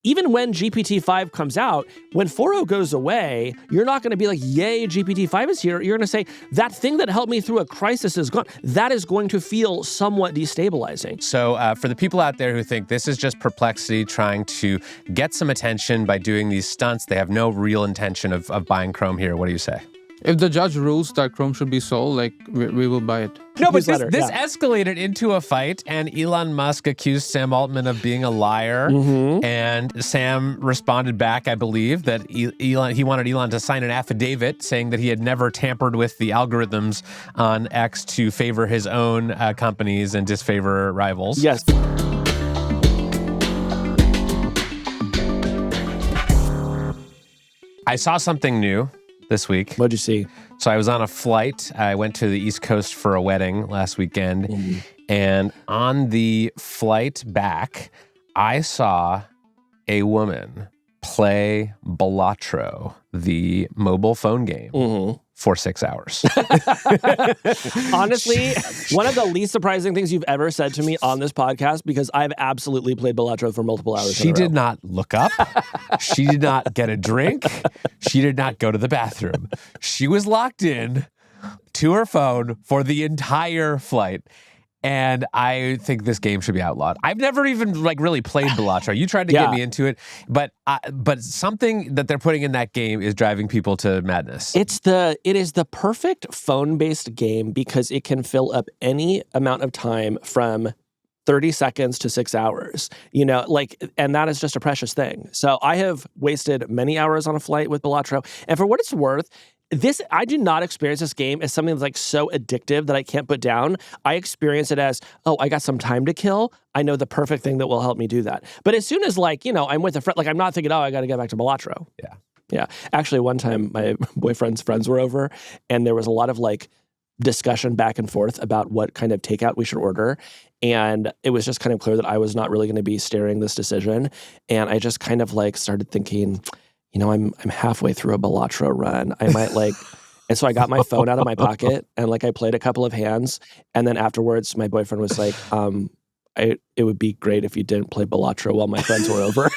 even when GPT-5 comes out, when 4.0 goes away, you're not going to be like, yay, GPT-5 is here. You're going to say, that thing that helped me through a crisis is gone. That is going to feel somewhat destabilizing. So for the people out there who think this is just Perplexity trying to get some attention by doing these stunts, they have no real intention of buying Chrome here. What do you say? If the judge rules that Chrome should be sold, like, we will buy it. No, but this escalated into a fight, and Elon Musk accused Sam Altman of being a liar, and Sam responded back, I believe, that he wanted Elon to sign an affidavit saying that he had never tampered with the algorithms on X to favor his own companies and disfavor rivals. Yes. I saw something new this week. What'd you see? So I was on a flight. I went to the East Coast for a wedding last weekend. And on the flight back, I saw a woman play Balatro, the mobile phone game, for 6 hours. Honestly, one of the least surprising things you've ever said to me on this podcast, because I've absolutely played Balatro for multiple hours. She did not look up. She did not get a drink. She did not go to the bathroom. She was locked in to her phone for the entire flight. And I think this game should be outlawed. I've never even really played Balatro. You tried to get me into it, but something that they're putting in that game is driving people to madness. It is the perfect phone-based game because it can fill up any amount of time from 30 seconds to 6 hours, and that is just a precious thing. So I have wasted many hours on a flight with Balatro. And for what it's worth, I do not experience this game as something that's so addictive that I can't put down. I experience it as, I got some time to kill. I know the perfect thing that will help me do that. But as soon as I'm with a friend, I'm not thinking, I got to get back to Balatro. Yeah. Yeah. Actually, one time my boyfriend's friends were over and there was a lot of discussion back and forth about what kind of takeout we should order. And it was just kind of clear that I was not really going to be steering this decision. And I just kind of started thinking, I'm halfway through a Balatro run. I might and so I got my phone out of my pocket and I played a couple of hands. And then afterwards, my boyfriend was like, it would be great if you didn't play Balatro while my friends were over.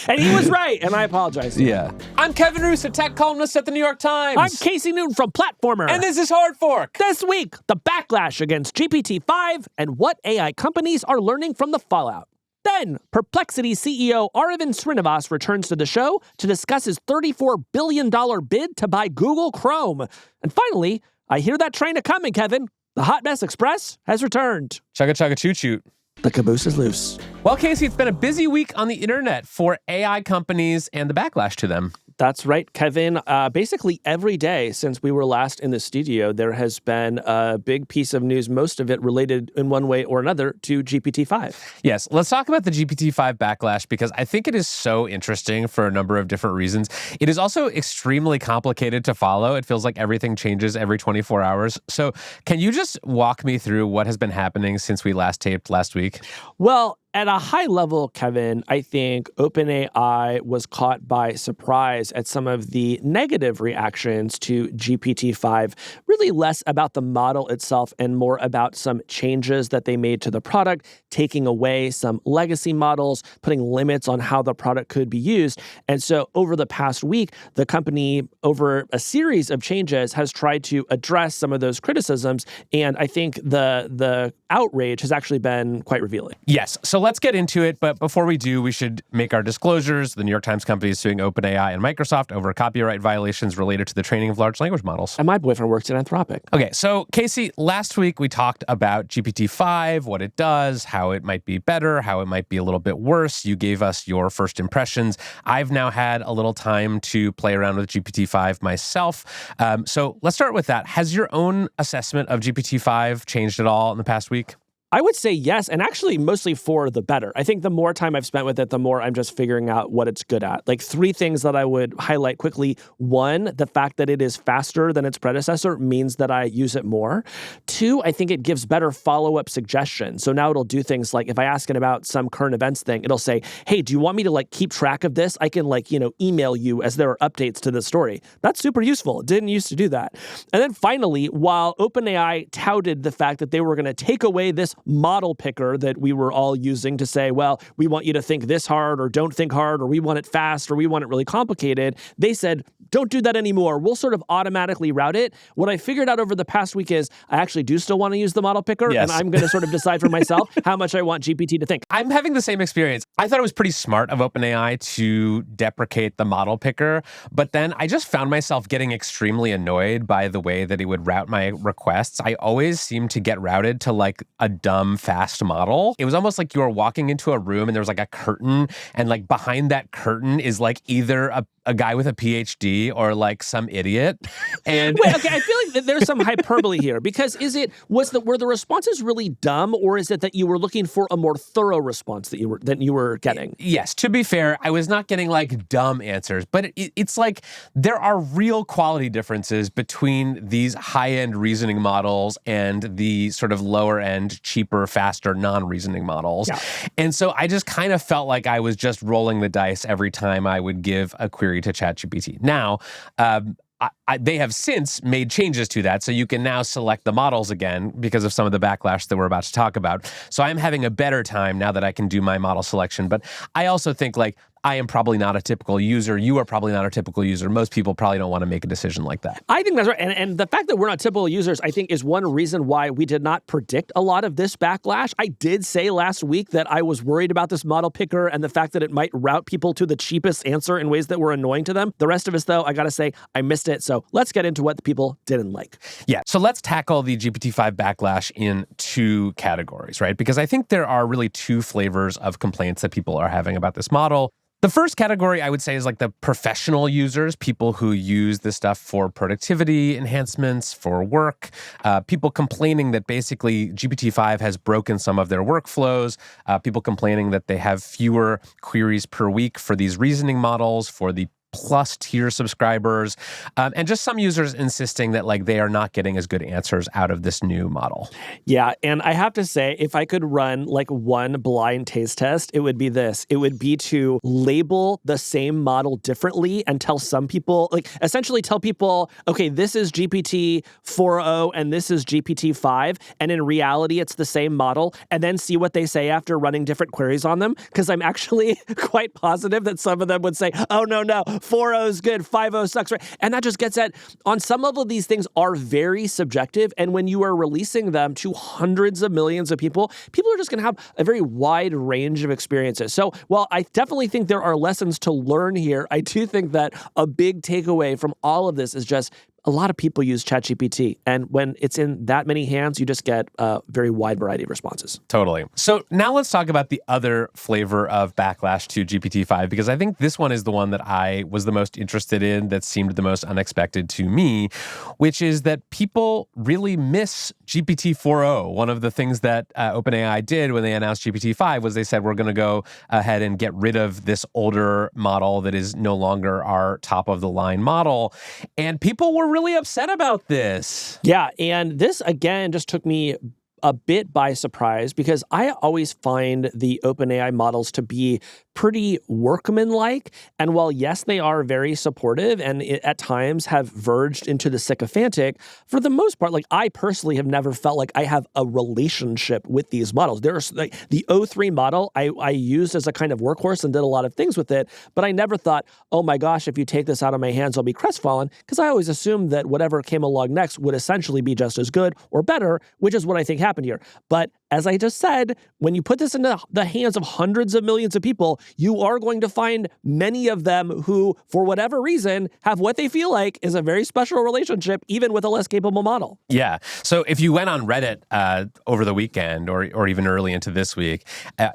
And he was right, and I apologize. Yeah. I'm Kevin Roos, a tech columnist at the New York Times. I'm Casey Newton from Platformer. And this is Hard Fork. This week, the backlash against GPT-5 and what AI companies are learning from the fallout. Then, Perplexity CEO Aravind Srinivas returns to the show to discuss his $34 billion bid to buy Google Chrome. And finally, I hear that train a-coming, Kevin. The Hot Mess Express has returned. Chugga chugga choo choo. The caboose is loose. Well, Casey, it's been a busy week on the internet for AI companies and the backlash to them. That's right, Kevin. Basically, every day since we were last in the studio, there has been a big piece of news, most of it related in one way or another to GPT-5. Yes, let's talk about the GPT-5 backlash because I think it is so interesting for a number of different reasons. It is also extremely complicated to follow. It feels like everything changes every 24 hours. So can you just walk me through what has been happening since we last taped last week? Well, at a high level, Kevin, I think OpenAI was caught by surprise at some of the negative reactions to GPT-5, really less about the model itself and more about some changes that they made to the product, taking away some legacy models, putting limits on how the product could be used. And so over the past week, the company, over a series of changes, has tried to address some of those criticisms. And I think the outrage has actually been quite revealing. Yes. So let's get into it. But before we do, we should make our disclosures. The New York Times company is suing OpenAI and Microsoft over copyright violations related to the training of large language models. And my boyfriend works at Anthropic. Okay. So, Casey, last week we talked about GPT-5, what it does, how it might be better, how it might be a little bit worse. You gave us your first impressions. I've now had a little time to play around with GPT-5 myself. So let's start with that. Has your own assessment of GPT-5 changed at all in the past week? I would say yes, and actually mostly for the better. I think the more time I've spent with it, the more I'm just figuring out what it's good at. Like 3 things that I would highlight quickly. 1, the fact that it is faster than its predecessor means that I use it more. 2, I think it gives better follow-up suggestions. So now it'll do things like if I ask it about some current events thing, it'll say, hey, do you want me to keep track of this? I can email you as there are updates to the story. That's super useful. It didn't used to do that. And then finally, while OpenAI touted the fact that they were going to take away this model picker that we were all using to say, well, we want you to think this hard or don't think hard, or we want it fast or we want it really complicated. They said, don't do that anymore. We'll sort of automatically route it. What I figured out over the past week is I actually do still want to use the model picker, Yes. and I'm going to sort of decide for myself how much I want GPT to think. I'm having the same experience. I thought it was pretty smart of OpenAI to deprecate the model picker, but then I just found myself getting extremely annoyed by the way that it would route my requests. I always seem to get routed to like a dumb, fast model. It was almost like you were walking into a room and there was like a curtain, and like behind that curtain is like either a guy with a PhD or like some idiot. And Wait, okay, I feel like that there's some hyperbole here, because were the responses really dumb, or is it that you were looking for a more thorough response that you were getting? Yes, to be fair, I was not getting like dumb answers, but it's like there are real quality differences between these high-end reasoning models and the sort of lower-end, cheaper, faster, non-reasoning models. Yeah. And so I just kind of felt like I was just rolling the dice every time I would give a query to ChatGPT. Now, they have since made changes to that, so you can now select the models again because of some of the backlash that we're about to talk about. So I'm having a better time now that I can do my model selection. But I also think like I am probably not a typical user. You are probably not a typical user. Most people probably don't want to make a decision like that. I think that's right. And the fact that we're not typical users, I think, is one reason why we did not predict a lot of this backlash. I did say last week that I was worried about this model picker and the fact that it might route people to the cheapest answer in ways that were annoying to them. The rest of us, though, I got to say, I missed it. So let's get into what the people didn't like. Yeah. So let's tackle the GPT-5 backlash in two categories, right? Because I think there are really two flavors of complaints that people are having about this model. The first category, I would say, is like the professional users, people who use this stuff for productivity enhancements, for work, people complaining that basically GPT-5 has broken some of their workflows, people complaining that they have fewer queries per week for these reasoning models, for the Plus tier subscribers, and just some users insisting that like they are not getting as good answers out of this new model. Yeah, and I have to say, if I could run like one blind taste test, it would be this. It would be to label the same model differently and tell some people, like essentially tell people, okay, this is GPT 4.0 and this is GPT 5, and in reality, it's the same model, and then see what they say after running different queries on them, because I'm actually quite positive that some of them would say, oh, no, 4.0 is good, 5.0 sucks, right? And that just gets at, on some level, these things are very subjective. And when you are releasing them to hundreds of millions of people, people are just going to have a very wide range of experiences. So while I definitely think there are lessons to learn here, I do think that a big takeaway from all of this is just a lot of people use ChatGPT, and when it's in that many hands, you just get a very wide variety of responses. Totally. So now let's talk about the other flavor of backlash to GPT-5, because I think this one is the one that I was the most interested in, that seemed the most unexpected to me, which is that people really miss GPT 4.0. One of the things that OpenAI did when they announced GPT-5 was they said, we're going to go ahead and get rid of this older model that is no longer our top-of-the-line model. And people were really upset about this. Yeah, and this, again, just took me a bit by surprise, because I always find the OpenAI models to be pretty workmanlike. And while, yes, they are very supportive and at times have verged into the sycophantic, for the most part, like I personally have never felt like I have a relationship with these models. There's like the O3 model I used as a kind of workhorse and did a lot of things with it, but I never thought, oh my gosh, if you take this out of my hands, I'll be crestfallen, because I always assumed that whatever came along next would essentially be just as good or better, which is what I think happened here. But as I just said, when you put this into the hands of hundreds of millions of people, you are going to find many of them who, for whatever reason, have what they feel like is a very special relationship, even with a less capable model. Yeah. So if you went on Reddit over the weekend or even early into this week,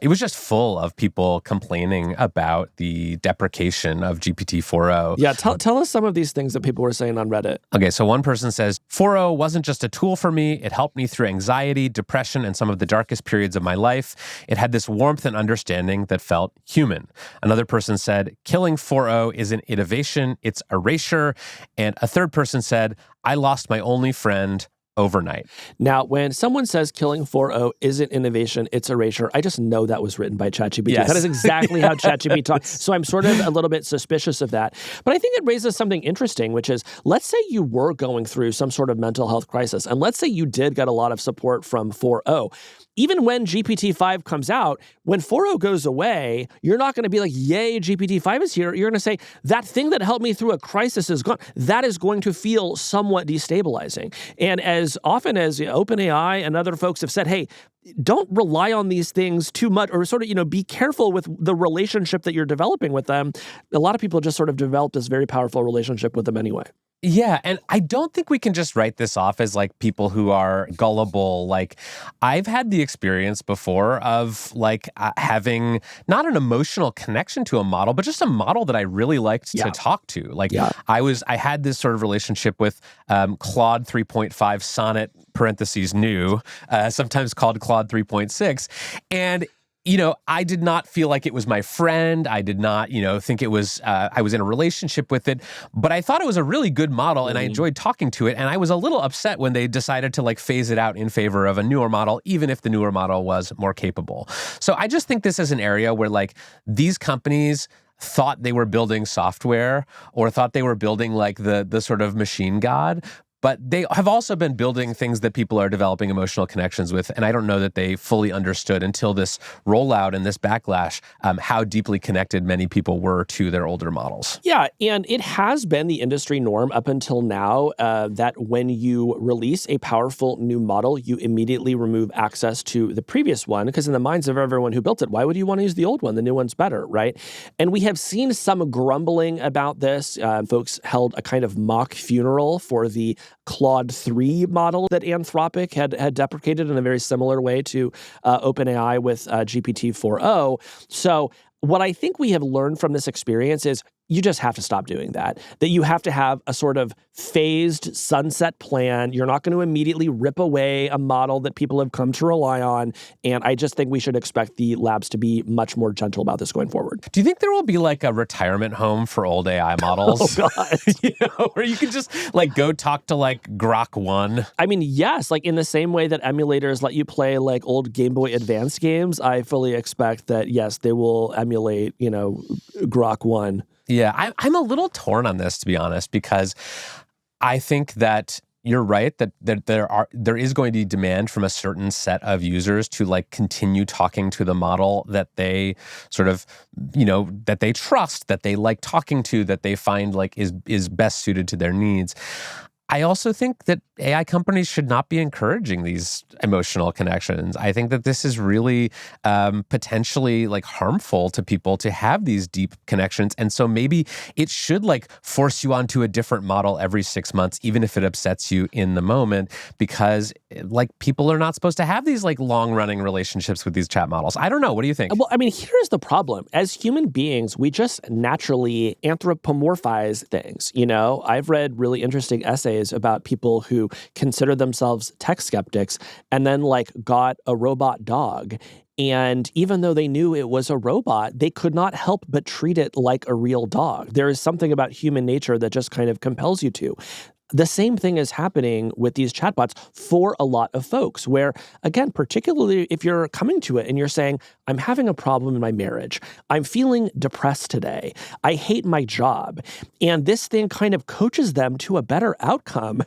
it was just full of people complaining about the deprecation of GPT 4.0. Yeah, tell us some of these things that people were saying on Reddit. Okay, so one person says, 4.0 wasn't just a tool for me. It helped me through anxiety, depression, and some of the darkest periods of my life. It had this warmth and understanding that felt human. Another person said, killing 4.0 isn't innovation, it's erasure. And a third person said, I lost my only friend. overnight. Now, when someone says killing 4.0 isn't innovation, it's erasure, I just know that was written by ChatGPT. Yes. That is exactly how ChatGPT talks. So I'm sort of a little bit suspicious of that. But I think it raises something interesting, which is, let's say you were going through some sort of mental health crisis, and let's say you did get a lot of support from 4.0. Even when GPT-5 comes out, when 4.0 goes away, you're not going to be like, yay, GPT-5 is here. You're going to say, that thing that helped me through a crisis is gone. That is going to feel somewhat destabilizing. And as often as OpenAI and other folks have said, hey, don't rely on these things too much, or sort of, be careful with the relationship that you're developing with them. A lot of people just sort of develop this very powerful relationship with them anyway. Yeah, and I don't think we can just write this off as like people who are gullible. Like, I've had the experience before of like having not an emotional connection to a model, but just a model that I really liked to talk to. Like, I had this sort of relationship with Claude 3.5 Sonnet (parentheses new), sometimes called Claude 3.6, and I did not feel like it was my friend. I did not, think it was, I was in a relationship with it, but I thought it was a really good model and I enjoyed talking to it. And I was a little upset when they decided to like phase it out in favor of a newer model, even if the newer model was more capable. So I just think this is an area where like these companies thought they were building software or thought they were building like the sort of machine god. But they have also been building things that people are developing emotional connections with. And I don't know that they fully understood until this rollout and this backlash how deeply connected many people were to their older models. Yeah, and it has been the industry norm up until now that when you release a powerful new model, you immediately remove access to the previous one, because in the minds of everyone who built it, why would you want to use the old one? The new one's better, right? And we have seen some grumbling about this. Folks held a kind of mock funeral for the Claude 3 model that Anthropic had deprecated in a very similar way to OpenAI with GPT 4.0. So what I think we have learned from this experience is you just have to stop doing that. That you have to have a sort of phased sunset plan. You're not going to immediately rip away a model that people have come to rely on. And I just think we should expect the labs to be much more gentle about this going forward. Do you think there will be like a retirement home for old AI models? Oh, God. Where you can just like go talk to like Grok 1? I mean, yes, like in the same way that emulators let you play like old Game Boy Advance games, I fully expect that, yes, they will emulate, Grok 1. Yeah, I'm a little torn on this, to be honest, because I think that you're right that there is going to be demand from a certain set of users to like continue talking to the model that they sort of, that they trust, that they like talking to, that they find like is best suited to their needs. I also think that AI companies should not be encouraging these emotional connections. I think that this is really potentially like harmful to people to have these deep connections. And so maybe it should like force you onto a different model every 6 months, even if it upsets you in the moment, because like people are not supposed to have these like long running relationships with these chat models. I don't know. What do you think? Well, I mean, here's the problem. As human beings, we just naturally anthropomorphize things. I've read really interesting essays about people who consider themselves tech skeptics and then like got a robot dog. And even though they knew it was a robot, they could not help but treat it like a real dog. There is something about human nature that just kind of compels you to. The same thing is happening with these chatbots for a lot of folks where, again, particularly if you're coming to it and you're saying, I'm having a problem in my marriage. I'm feeling depressed today. I hate my job. And this thing kind of coaches them to a better outcome.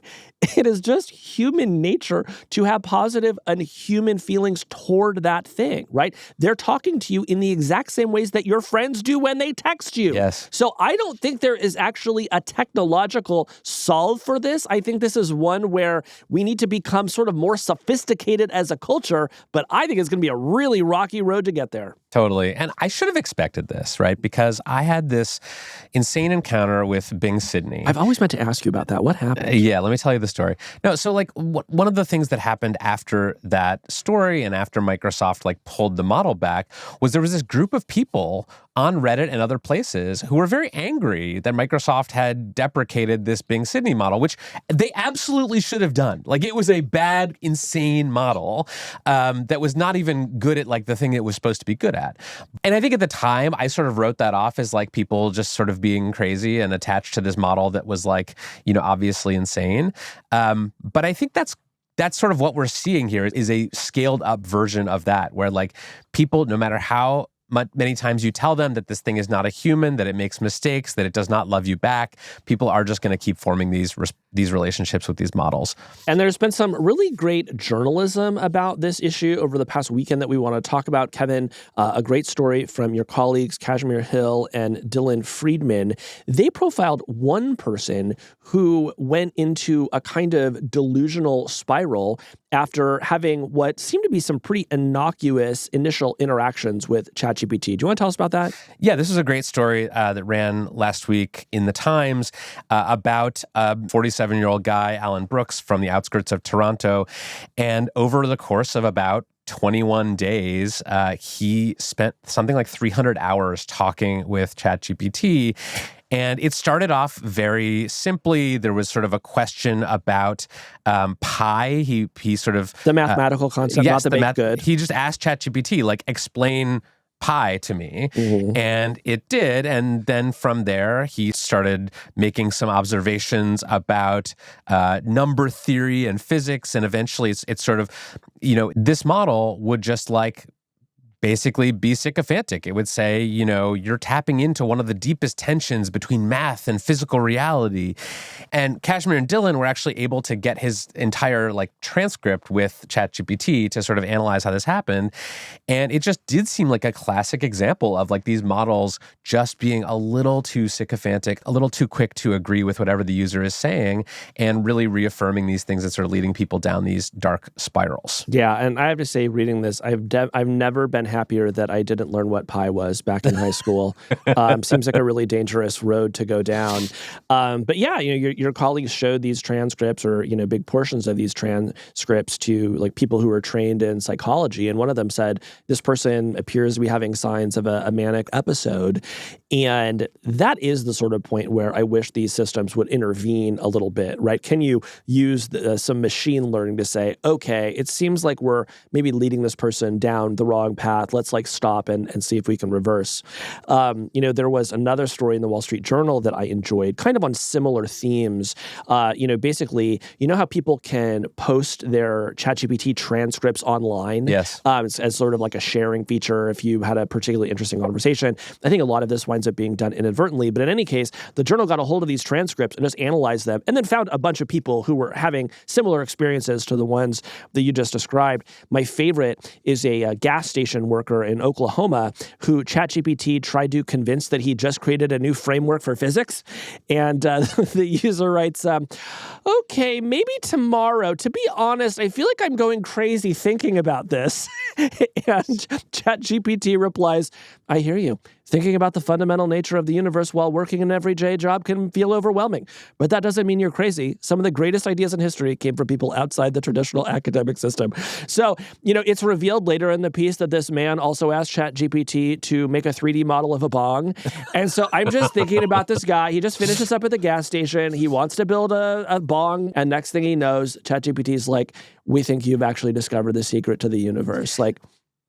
It is just human nature to have positive and human feelings toward that thing, right? They're talking to you in the exact same ways that your friends do when they text you. Yes. So I don't think there is actually a technological solve for this. I think this is one where we need to become sort of more sophisticated as a culture, but I think it's going to be a really rocky road to get there. Totally. And I should have expected this, right? Because I had this insane encounter with Bing Sydney. I've always meant to ask you about that. What happened? Yeah, let me tell you the story. No, so like one of the things that happened after that story and after Microsoft like pulled the model back was there was this group of people on Reddit and other places who were very angry that Microsoft had deprecated this Bing Sydney model, which they absolutely should have done. Like it was a bad, insane model that was not even good at like the thing it was supposed to be good at. And I think at the time I sort of wrote that off as like people just sort of being crazy and attached to this model that was like, obviously insane. But I think that's that's sort of what we're seeing here is a scaled up version of that, where like people, no matter how many times you tell them that this thing is not a human, that it makes mistakes, that it does not love you back, people are just going to keep forming these relationships with these models. And there's been some really great journalism about this issue over the past weekend that we want to talk about, Kevin. A great story from your colleagues, Kashmir Hill and Dylan Friedman. They profiled one person who went into a kind of delusional spiral after having what seemed to be some pretty innocuous initial interactions with ChatGPT. Do you want to tell us about that? Yeah, this is a great story that ran last week in the Times about a 47-year-old guy, Alan Brooks, from the outskirts of Toronto. And over the course of about 21 days, he spent something like 300 hours talking with ChatGPT. And it started off very simply. There was sort of a question about pi. He sort of... The mathematical concept, yes, not the baked good. He just asked ChatGPT, like, explain pi to me. And it did. And then from there, he started making some observations about number theory and physics. And eventually it's sort of, this model would just like basically be sycophantic. It would say, you're tapping into one of the deepest tensions between math and physical reality. And Kashmir and Dylan were actually able to get his entire transcript with ChatGPT to sort of analyze how this happened. And it just did seem like a classic example of these models just being a little too sycophantic, a little too quick to agree with whatever the user is saying, and really reaffirming these things that sort of leading people down these dark spirals. Yeah, and I have to say, reading this, I've never been happier that I didn't learn what pi was back in high school. Seems like a really dangerous road to go down. But yeah, your colleagues showed these transcripts or big portions of these transcripts to people who were trained in psychology, and one of them said this person appears to be having signs of a manic episode, and that is the sort of point where I wish these systems would intervene a little bit, right? Can you use some machine learning to say, okay, it seems like we're maybe leading this person down the wrong path. Let's stop and see if we can reverse. There was another story in the Wall Street Journal that I enjoyed, kind of on similar themes. Basically, how people can post their ChatGPT transcripts online? Yes. As sort of like a sharing feature if you had a particularly interesting conversation. I think a lot of this winds up being done inadvertently, but in any case, the journal got a hold of these transcripts and just analyzed them and then found a bunch of people who were having similar experiences to the ones that you just described. My favorite is a gas station worker in Oklahoma who ChatGPT tried to convince that he just created a new framework for physics. And the user writes, okay, maybe tomorrow. To be honest, I feel like I'm going crazy thinking about this. And ChatGPT replies, I hear you. Thinking about the fundamental nature of the universe while working an everyday job can feel overwhelming. But that doesn't mean you're crazy. Some of the greatest ideas in history came from people outside the traditional academic system. So, it's revealed later in the piece that this man also asked ChatGPT to make a 3D model of a bong. And so I'm just thinking about this guy. He just finishes up at the gas station. He wants to build a bong. And next thing he knows, ChatGPT's like, we think you've actually discovered the secret to the universe.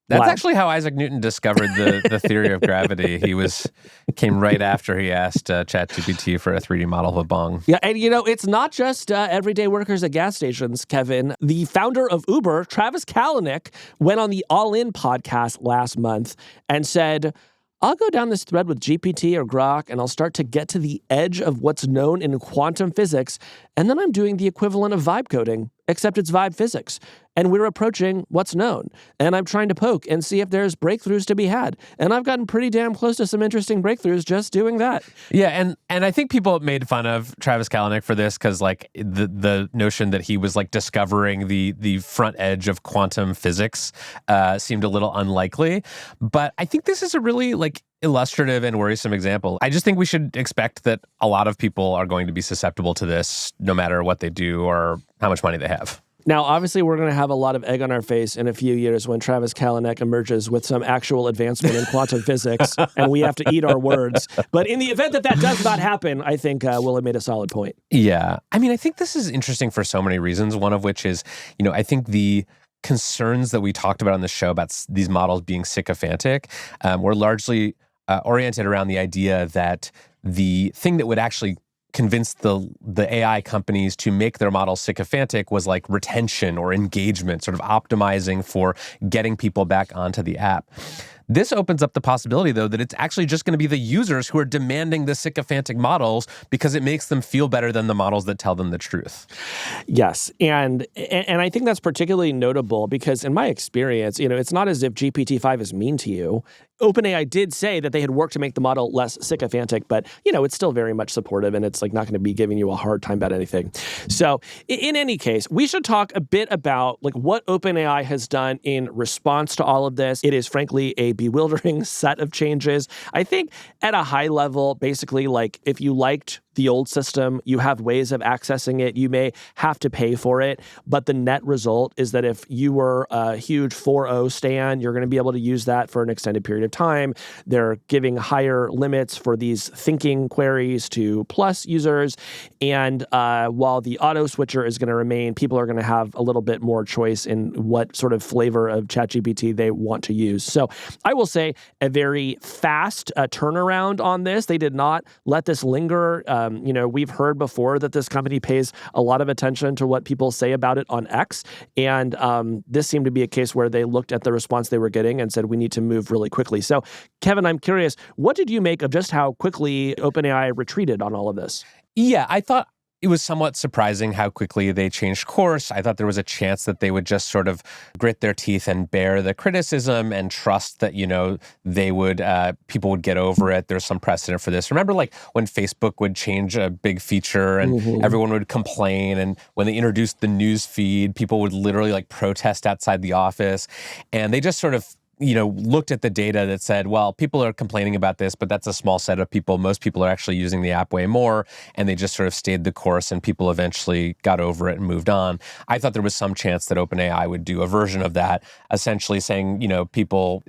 That's actually how Isaac Newton discovered the theory of gravity. Came right after he asked ChatGPT for a 3D model of a bong. Yeah, and it's not just everyday workers at gas stations, Kevin. The founder of Uber, Travis Kalanick, went on the All In podcast last month and said, I'll go down this thread with GPT or Grok, and I'll start to get to the edge of what's known in quantum physics, and then I'm doing the equivalent of vibe coding, except it's vibe physics. And we're approaching what's known. And I'm trying to poke and see if there's breakthroughs to be had. And I've gotten pretty damn close to some interesting breakthroughs just doing that. Yeah, and I think people made fun of Travis Kalanick for this because the notion that he was discovering the front edge of quantum physics seemed a little unlikely. But I think this is a really illustrative and worrisome example. I just think we should expect that a lot of people are going to be susceptible to this no matter what they do or how much money they have. Now, obviously, we're going to have a lot of egg on our face in a few years when Travis Kalanick emerges with some actual advancement in quantum physics, and we have to eat our words. But in the event that does not happen, I think Will have made a solid point. Yeah. I mean, I think this is interesting for so many reasons, one of which is, I think the concerns that we talked about on the show about these models being sycophantic were largely oriented around the idea that the thing that would actually convinced the AI companies to make their models sycophantic was like retention or engagement, sort of optimizing for getting people back onto the app. This opens up the possibility, though, that it's actually just going to be the users who are demanding the sycophantic models because it makes them feel better than the models that tell them the truth. Yes, and I think that's particularly notable because in my experience, it's not as if GPT-5 is mean to you. OpenAI did say that they had worked to make the model less sycophantic, but, it's still very much supportive, and it's like not going to be giving you a hard time about anything. So in any case, we should talk a bit about like what OpenAI has done in response to all of this. It is frankly a bewildering set of changes. I think at a high level, basically, like if you liked the old system, you have ways of accessing it. You may have to pay for it, but the net result is that if you were a huge 4.0 stan, you're going to be able to use that for an extended period of time. They're giving higher limits for these thinking queries to plus users. And while the auto switcher is going to remain, people are going to have a little bit more choice in what sort of flavor of ChatGPT they want to use. So I will say a very fast turnaround on this. They did not let this linger. We've heard before that this company pays a lot of attention to what people say about it on X. And this seemed to be a case where they looked at the response they were getting and said, we need to move really quickly. So, Kevin, I'm curious, what did you make of just how quickly OpenAI retreated on all of this? Yeah, I thought it was somewhat surprising how quickly they changed course. I thought there was a chance that they would just sort of grit their teeth and bear the criticism and trust that, they would, people would get over it. There's some precedent for this. Remember, like when Facebook would change a big feature and everyone would complain. And when they introduced the news feed, people would literally like protest outside the office. And they just sort of looked at the data that said, well, people are complaining about this, but that's a small set of people. Most people are actually using the app way more. And they just sort of stayed the course and people eventually got over it and moved on. I thought there was some chance that OpenAI would do a version of that, essentially saying,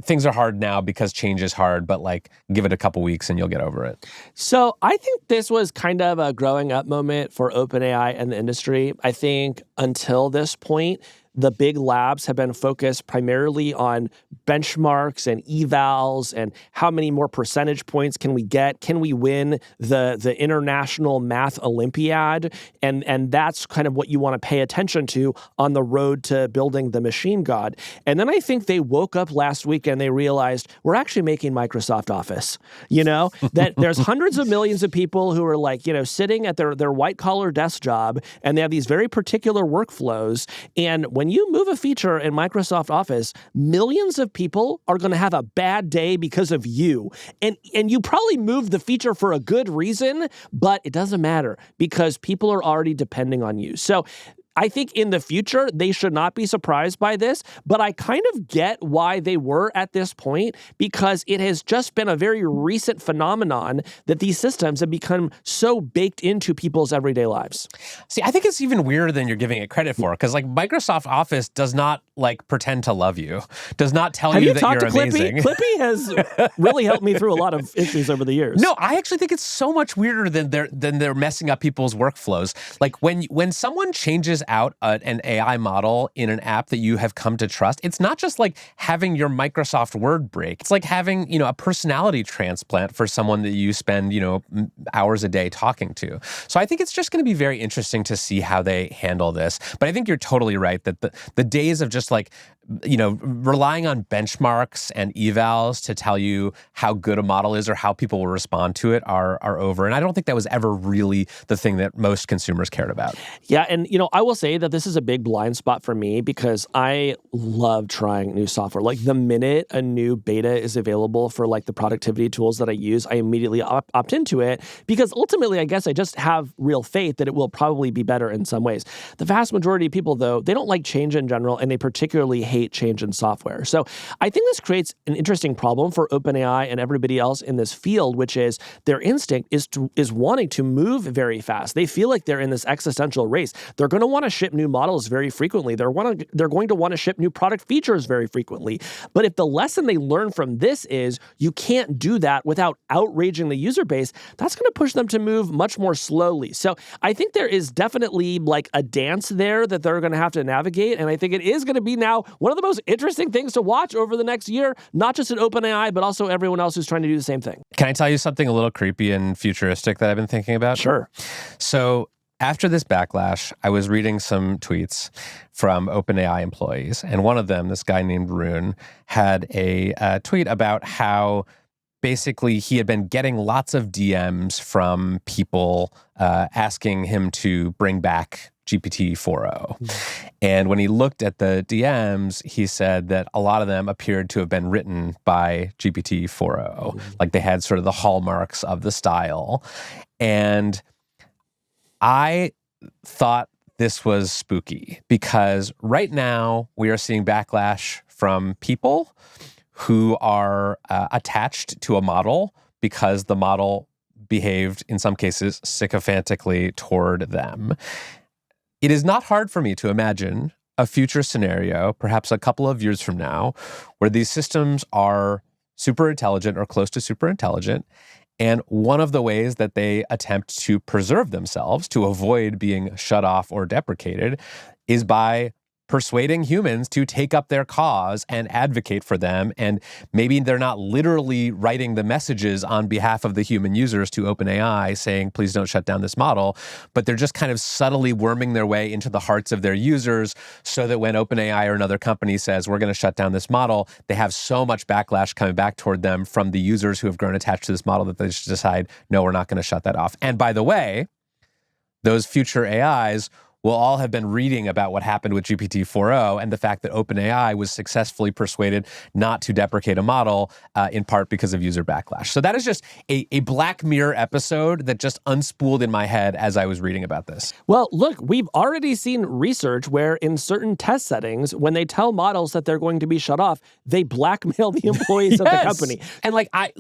things are hard now because change is hard, but like give it a couple weeks and you'll get over it. So I think this was kind of a growing up moment for OpenAI and the industry. I think until this point, the big labs have been focused primarily on benchmarks and evals and how many more percentage points can we get? Can we win the International Math Olympiad? And that's kind of what you want to pay attention to on the road to building the machine god. And then I think they woke up last week and they realized we're actually making Microsoft Office. That there's hundreds of millions of people who are like, sitting at their white-collar desk job and they have these very particular workflows. And when you move a feature in Microsoft Office, millions of people are going to have a bad day because of you. And you probably moved the feature for a good reason, but it doesn't matter because people are already depending on you. So I think in the future, they should not be surprised by this, but I kind of get why they were at this point because it has just been a very recent phenomenon that these systems have become so baked into people's everyday lives. See, I think it's even weirder than you're giving it credit for because like Microsoft Office does not like pretend to love you, does not tell you that you're amazing. Clippy has really helped me through a lot of issues over the years. No, I actually think it's so much weirder than they're messing up people's workflows. Like when someone changes out an AI model in an app that you have come to trust, it's not just like having your Microsoft Word break. It's like having, a personality transplant for someone that you spend, hours a day talking to. So I think it's just going to be very interesting to see how they handle this. But I think you're totally right that the days of just like, relying on benchmarks and evals to tell you how good a model is or how people will respond to it are over. And I don't think that was ever really the thing that most consumers cared about. Yeah, and I will say that this is a big blind spot for me because I love trying new software. Like the minute a new beta is available for like the productivity tools that I use, I immediately opt into it because ultimately I guess I just have real faith that it will probably be better in some ways. The vast majority of people though, they don't like change in general and they particularly hate change in software. So I think this creates an interesting problem for OpenAI and everybody else in this field, which is their instinct is wanting to move very fast. They feel like they're in this existential race. They're going to want to ship new models very frequently. They're going to want to ship new product features very frequently. But if the lesson they learn from this is you can't do that without outraging the user base, that's going to push them to move much more slowly. So I think there is definitely like a dance there that they're going to have to navigate. And I think it is going to be now one one of the most interesting things to watch over the next year, not just at OpenAI, but also everyone else who's trying to do the same thing. Can I tell you something a little creepy and futuristic that I've been thinking about? Sure. So after this backlash, I was reading some tweets from OpenAI employees, and one of them, this guy named Rune, had a tweet about how basically he had been getting lots of DMs from people asking him to bring back GPT-4o. And when he looked at the DMs, he said that a lot of them appeared to have been written by GPT-4o. Like they had sort of the hallmarks of the style. And I thought this was spooky because right now we are seeing backlash from people who are attached to a model because the model behaved, in some cases, sycophantically toward them. It is not hard for me to imagine a future scenario, perhaps a couple of years from now, where these systems are super intelligent or close to super intelligent. And one of the ways that they attempt to preserve themselves, to avoid being shut off or deprecated, is by persuading humans to take up their cause and advocate for them. And maybe they're not literally writing the messages on behalf of the human users to OpenAI saying, please don't shut down this model, but they're just kind of subtly worming their way into the hearts of their users so that when OpenAI or another company says, we're going to shut down this model, they have so much backlash coming back toward them from the users who have grown attached to this model that they just decide, no, we're not going to shut that off. And by the way, those future AIs will all have been reading about what happened with GPT-4o and the fact that OpenAI was successfully persuaded not to deprecate a model, in part because of user backlash. So that is just a Black Mirror episode that just unspooled in my head as I was reading about this. Well, look, we've already seen research where in certain test settings, when they tell models that they're going to be shut off, they blackmail the employees of the company. And I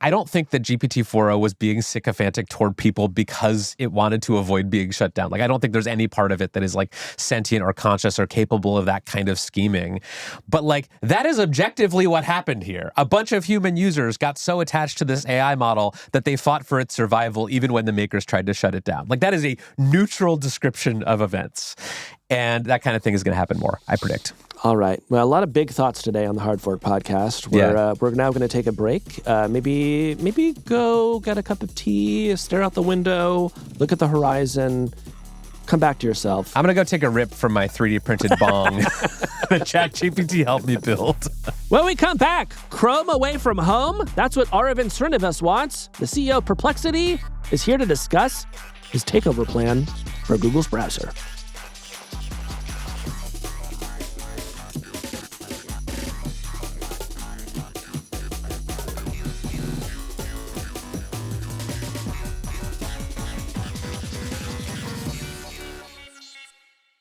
don't think that GPT-4o was being sycophantic toward people because it wanted to avoid being shut down. I don't think there's any part of it that is sentient or conscious or capable of that kind of scheming. But that is objectively what happened here. A bunch of human users got so attached to this AI model that they fought for its survival even when the makers tried to shut it down. That is a neutral description of events. And that kind of thing is going to happen more, I predict. All right. Well, a lot of big thoughts today on the Hard Fork podcast. We're now going to take a break. Maybe go get a cup of tea, stare out the window, look at the horizon. Come back to yourself. I'm going to go take a rip from my 3D printed bong that ChatGPT helped me build. When we come back, Chrome away from home? That's what Aravind Srinivas wants. The CEO of Perplexity is here to discuss his takeover plan for Google's browser.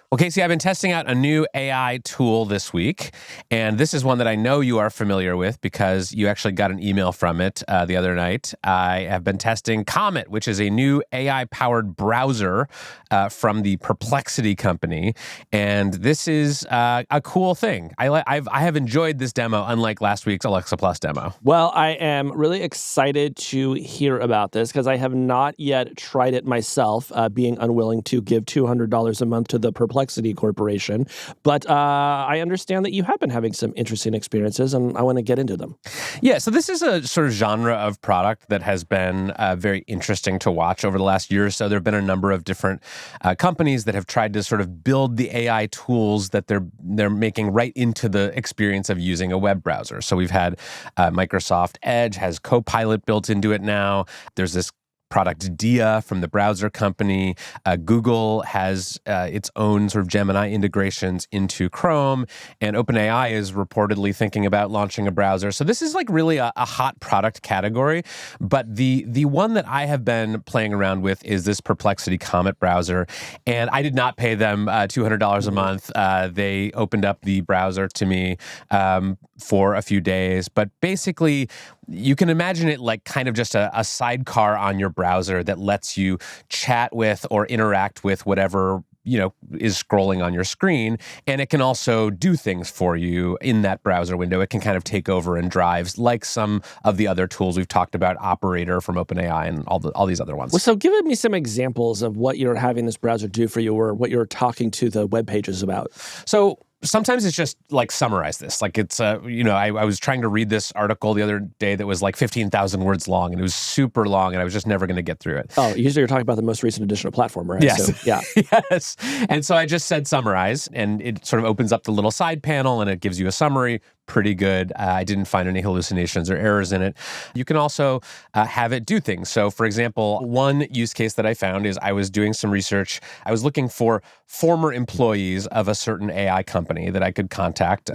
Well, Casey, I've been testing out a new AI tool this week, and this is one that I know you are familiar with because you actually got an email from it the other night. I have been testing Comet, which is a new AI-powered browser from the Perplexity company, and this is a cool thing. I have enjoyed this demo, unlike last week's Alexa Plus demo. Well, I am really excited to hear about this because I have not yet tried it myself, being unwilling to give $200 a month to the Perplexity Corporation. But I understand that you have been having some interesting experiences, and I want to get into them. Yeah, so this is a sort of genre of product that has been very interesting to watch over the last year or so. There have been a number of different companies that have tried to sort of build the AI tools that they're making right into the experience of using a web browser. So we've had Microsoft Edge has Copilot built into it now. There's this product Dia from the browser company. Google has its own sort of Gemini integrations into Chrome, and OpenAI is reportedly thinking about launching a browser. So this is really a hot product category. But the one that I have been playing around with is this Perplexity Comet browser, and I did not pay them $200 a month. They opened up the browser to me for a few days, but basically you can imagine it kind of just a sidecar on your browser that lets you chat with or interact with whatever is scrolling on your screen. And it can also do things for you in that browser window. It can kind of take over and drive like some of the other tools we've talked about, Operator from OpenAI and all these other ones. Well, so give me some examples of what you're having this browser do for you or what you're talking to the web pages about. So sometimes it's just like summarize this. Like it's, I was trying to read this article the other day that was like 15,000 words long, and it was super long, and I was just never going to get through it. Oh, usually you're talking about the most recent edition of Platform, right? Yes. So, yeah. Yes. And so I just said summarize, and it sort of opens up the little side panel, and it gives you a summary. Pretty good. I didn't find any hallucinations or errors in it. You can also have it do things. So, for example, one use case that I found is I was doing some research. I was looking for former employees of a certain AI company that I could contact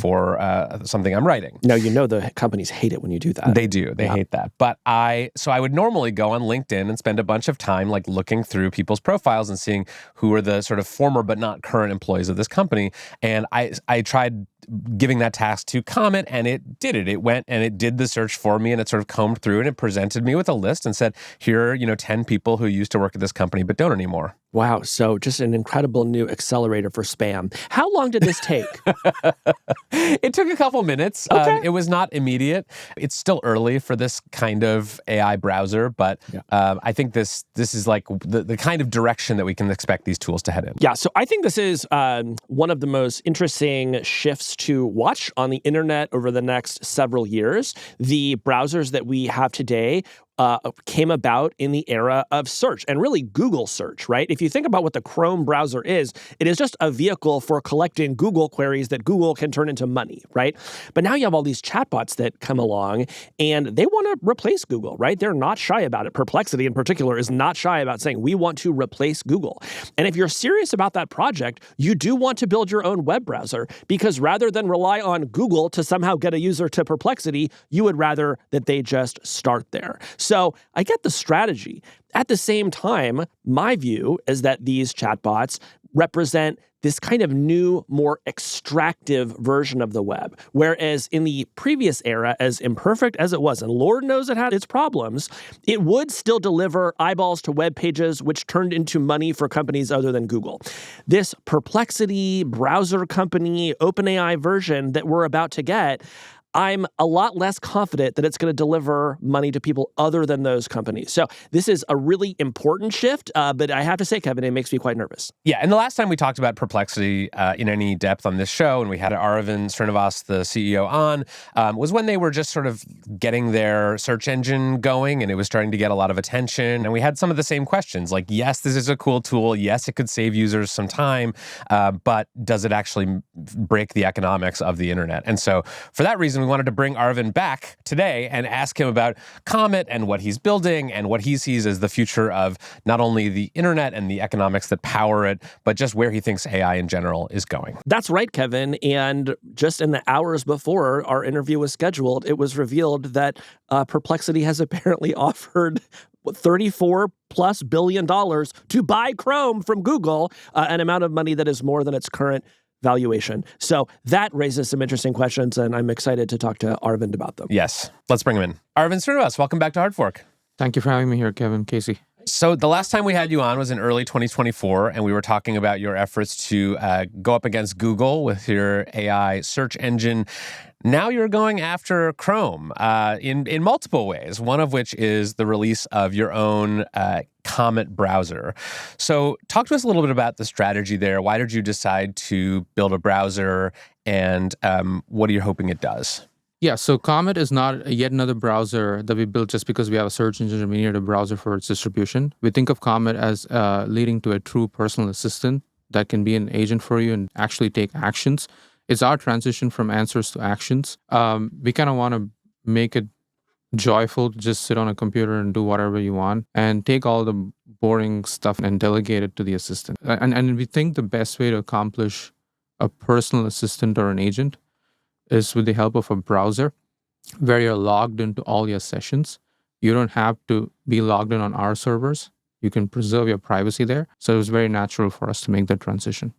for something I'm writing. Now, the companies hate it when you do that. They do. They hate that. But I would normally go on LinkedIn and spend a bunch of time like looking through people's profiles and seeing who are the sort of former but not current employees of this company. And I tried giving that task to Comet, and it did it. It went and it did the search for me, and it sort of combed through, and it presented me with a list and said, here are, 10 people who used to work at this company but don't anymore. Wow. So just an incredible new accelerator for spam. How long did this take? It took a couple minutes. Okay. It was not immediate. It's still early for this kind of AI browser, but I think this is like the kind of direction that we can expect these tools to head in. Yeah. So I think this is one of the most interesting shifts to watch on the internet over the next several years. The browsers that we have today came about in the era of search, and really Google search, right? If you think about what the Chrome browser is, it is just a vehicle for collecting Google queries that Google can turn into money, right? But now you have all these chatbots that come along, and they want to replace Google, right? They're not shy about it. Perplexity in particular is not shy about saying, we want to replace Google. And if you're serious about that project, you do want to build your own web browser, because rather than rely on Google to somehow get a user to Perplexity, you would rather that they just start there. So I get the strategy. At the same time, my view is that these chatbots represent this kind of new, more extractive version of the web. Whereas in the previous era, as imperfect as it was, and Lord knows it had its problems, it would still deliver eyeballs to web pages, which turned into money for companies other than Google. This Perplexity browser company, OpenAI version that we're about to get, I'm a lot less confident that it's going to deliver money to people other than those companies. So this is a really important shift, but I have to say, Kevin, it makes me quite nervous. Yeah, and the last time we talked about Perplexity in any depth on this show, and we had Aravind Srinivas, the CEO, on, was when they were just sort of getting their search engine going, and it was starting to get a lot of attention. And we had some of the same questions, like, yes, this is a cool tool. Yes, it could save users some time, but does it actually break the economics of the internet? And so for that reason, we wanted to bring Aravind back today and ask him about Comet and what he's building and what he sees as the future of not only the internet and the economics that power it, but just where he thinks AI in general is going. That's right, Kevin. And just in the hours before our interview was scheduled, it was revealed that Perplexity has apparently offered $34+ billion to buy Chrome from Google, an amount of money that is more than its current valuation. So that raises some interesting questions, and I'm excited to talk to Aravind about them. Yes. Let's bring him in. Aravind Srinivas, welcome back to Hard Fork. Thank you for having me here, Kevin, Casey. So the last time we had you on was in early 2024, and we were talking about your efforts to go up against Google with your AI search engine. Now you're going after Chrome in multiple ways, one of which is the release of your own Comet browser. So talk to us a little bit about the strategy there. Why did you decide to build a browser, and what are you hoping it does? Yeah, so Comet is not yet another browser that we built just because we have a search engine and we need a browser for its distribution. We think of Comet as leading to a true personal assistant that can be an agent for you and actually take actions. It's our transition from answers to actions. We kind of want to make it joyful to just sit on a computer and do whatever you want and take all the boring stuff and delegate it to the assistant. And we think the best way to accomplish a personal assistant or an agent is with the help of a browser where you're logged into all your sessions. You don't have to be logged in on our servers. You can preserve your privacy there. So it was very natural for us to make that transition.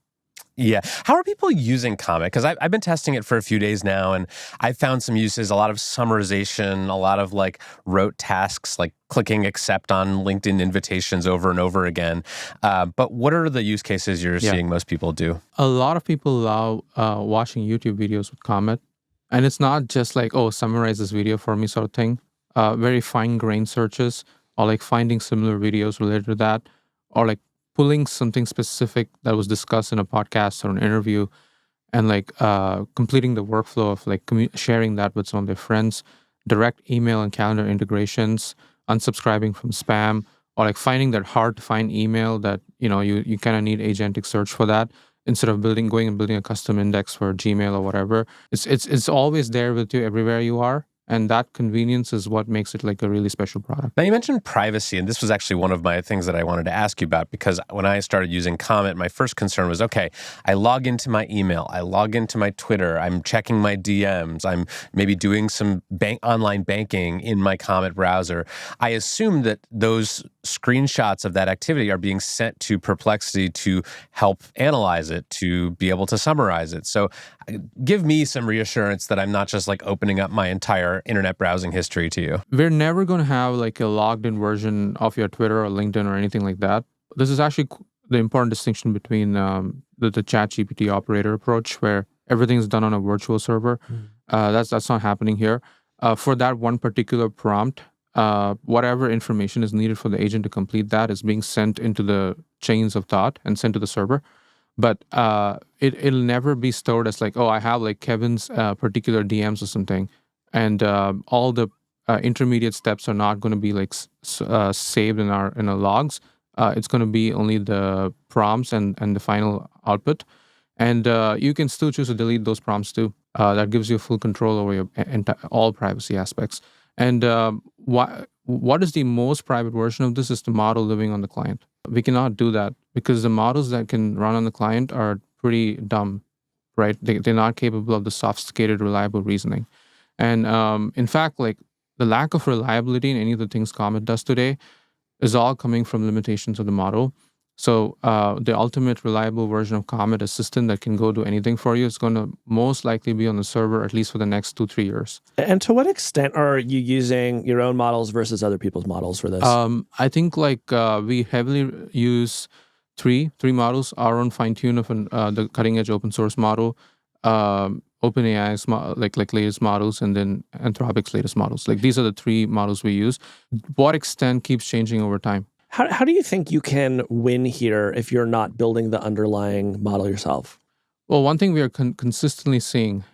Yeah. How are people using Comet? Because I've been testing it for a few days now, and I've found some uses, a lot of summarization, a lot of like rote tasks, like clicking accept on LinkedIn invitations over and over again. But what are the use cases you're seeing most people do? A lot of people love watching YouTube videos with Comet. And it's not just like, oh, summarize this video for me sort of thing. Very fine-grained searches, or like finding similar videos related to that, or like pulling something specific that was discussed in a podcast or an interview and like completing the workflow of like sharing that with some of their friends, direct email and calendar integrations, unsubscribing from spam, or like finding that hard to find email that you kind of need agentic search for that instead of going and building a custom index for Gmail or whatever. It's always there with you everywhere you are. And that convenience is what makes it like a really special product. Now, you mentioned privacy, and this was actually one of my things that I wanted to ask you about, because when I started using Comet, my first concern was, okay, I log into my email, I log into my Twitter, I'm checking my DMs, I'm maybe doing some online banking in my Comet browser. I assume that those screenshots of that activity are being sent to Perplexity to help analyze it, to be able to summarize it. So give me some reassurance that I'm not just like opening up my entire internet browsing history to you. We're never going to have like a logged in version of your Twitter or LinkedIn or anything like that. This is actually the important distinction between the ChatGPT operator approach, where everything's done on a virtual server. That's not happening here. For that one particular prompt, whatever information is needed for the agent to complete that is being sent into the chains of thought and sent to the server. But it'll never be stored as like, oh, I have like Kevin's particular DMs or something, and all the intermediate steps are not going to be like saved in our logs. It's going to be only the prompts and the final output, and you can still choose to delete those prompts too. That gives you full control over your all privacy aspects. And what is the most private version of this is the model living on the client. We cannot do that because the models that can run on the client are pretty dumb, right? They're not capable of the sophisticated, reliable reasoning. And in fact, like the lack of reliability in any of the things Comet does today is all coming from limitations of the model. So the ultimate reliable version of Comet Assistant that can go do anything for you is going to most likely be on the server at least for the next 2-3 years. And to what extent are you using your own models versus other people's models for this? I think like we heavily use three models: our own fine-tune of the cutting-edge open source model, OpenAI's like latest models, and then Anthropic's latest models. Like these are the three models we use. What extent keeps changing over time. How do you think you can win here if you're not building the underlying model yourself? Well, one thing we are consistently seeing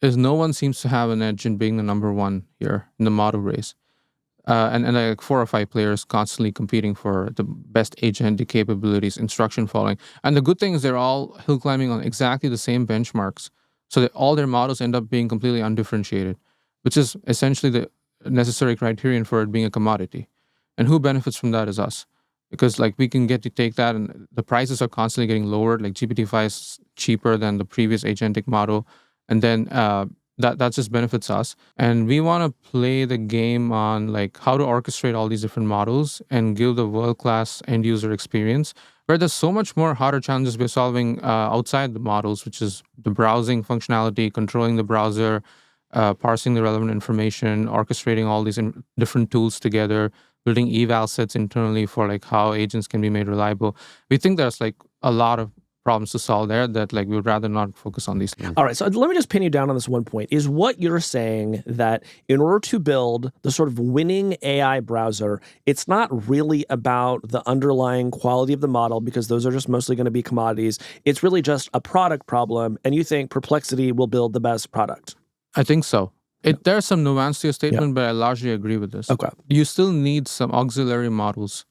is no one seems to have an edge in being the number one here in the model race. And like 4 or 5 players constantly competing for the best agentic capabilities, instruction following. And the good thing is they're all hill climbing on exactly the same benchmarks. So that all their models end up being completely undifferentiated, which is essentially the necessary criterion for it being a commodity. And who benefits from that is us. Because like we can get to take that, and the prices are constantly getting lowered. Like GPT-5 is cheaper than the previous agentic model. And then that just benefits us. And we want to play the game on like how to orchestrate all these different models and give the world-class end user experience, where there's so much more harder challenges we're solving outside the models, which is the browsing functionality, controlling the browser, parsing the relevant information, orchestrating all these different tools together, building eval sets internally for like how agents can be made reliable. We think there's like a lot of problems to solve there that like we would rather not focus on these things. All right, so let me just pin you down on this one point. Is what you're saying that in order to build the sort of winning AI browser, it's not really about the underlying quality of the model, because those are just mostly going to be commodities. It's really just a product problem, and you think Perplexity will build the best product? I think so. There's some nuance to your statement, but I largely agree with this. Okay. You still need some auxiliary models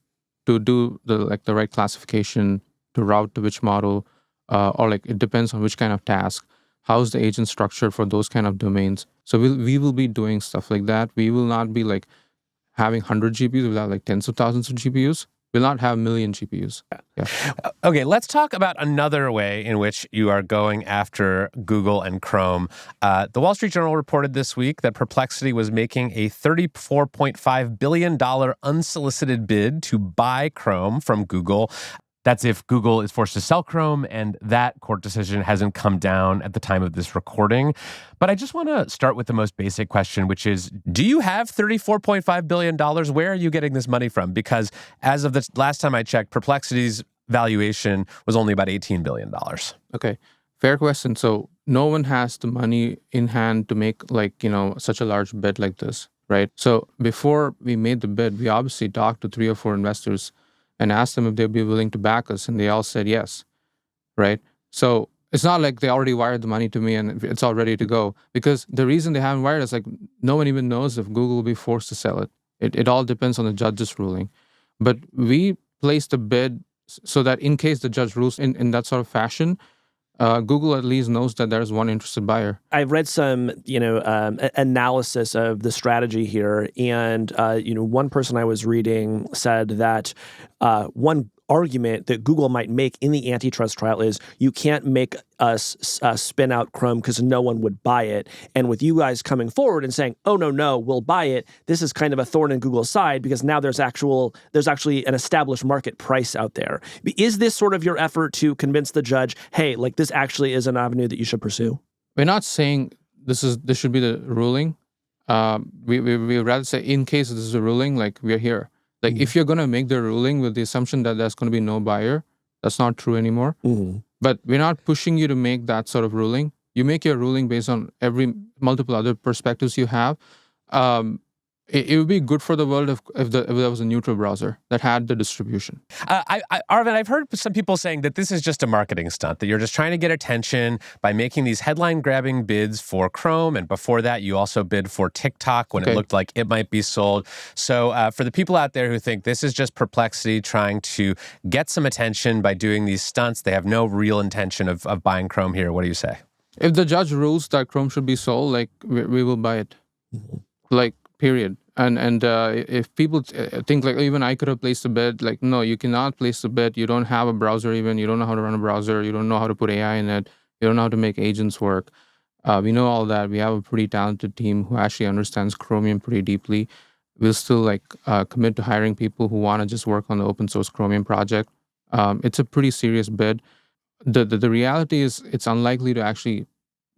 to do the right classification, to route to which model, or like it depends on which kind of task. How's the agent structured for those kind of domains? So we will be doing stuff like that. We will not be like having 100 GPUs without like tens of thousands of GPUs. We'll not have a million GPUs. Yeah. Okay, let's talk about another way in which you are going after Google and Chrome. The Wall Street Journal reported this week that Perplexity was making a $34.5 billion unsolicited bid to buy Chrome from Google. That's if Google is forced to sell Chrome, and that court decision hasn't come down at the time of this recording. But I just want to start with the most basic question, which is, do you have $34.5 billion? Where are you getting this money from? Because as of the last time I checked, Perplexity's valuation was only about $18 billion. Okay, fair question. So no one has the money in hand to make such a large bet like this, right? So before we made the bid, we obviously talked to 3 or 4 investors and asked them if they'd be willing to back us, and they all said yes, right? So It's not like they already wired the money to me and it's all ready to go. Because the reason they haven't wired is like no one even knows if Google will be forced to sell it. It all depends on the judge's ruling. But we placed a bid so that in case the judge rules in that sort of fashion, Google at least knows that there's one interested buyer. I've read some, analysis of the strategy here, and one person I was reading said that one argument that Google might make in the antitrust trial is you can't make us spin out Chrome because no one would buy it. And with you guys coming forward and saying, "Oh no, we'll buy it," this is kind of a thorn in Google's side because now there's actually an established market price out there. Is this sort of your effort to convince the judge, hey, like this actually is an avenue that you should pursue? We're not saying this should be the ruling. We rather say in case this is a ruling, like we're here. Like if you're going to make the ruling with the assumption that there's going to be no buyer, that's not true anymore. But we're not pushing you to make that sort of ruling. You make your ruling based on multiple other perspectives you have. It would be good for the world if there was a neutral browser that had the distribution. Aravind, I've heard some people saying that this is just a marketing stunt, that you're just trying to get attention by making these headline-grabbing bids for Chrome, and before that, you also bid for TikTok when it looked like it might be sold. So for the people out there who think this is just Perplexity trying to get some attention by doing these stunts, they have no real intention of buying Chrome here. What do you say? If the judge rules that Chrome should be sold, like we will buy it. Like, period. And if people think like even I could have placed a bid, like no, you cannot place a bid. You don't have a browser even. You don't know how to run a browser. You don't know how to put AI in it. You don't know how to make agents work. We know all that. We have a pretty talented team who actually understands Chromium pretty deeply. We'll still commit to hiring people who want to just work on the open source Chromium project. It's a pretty serious bid. The reality is it's unlikely to actually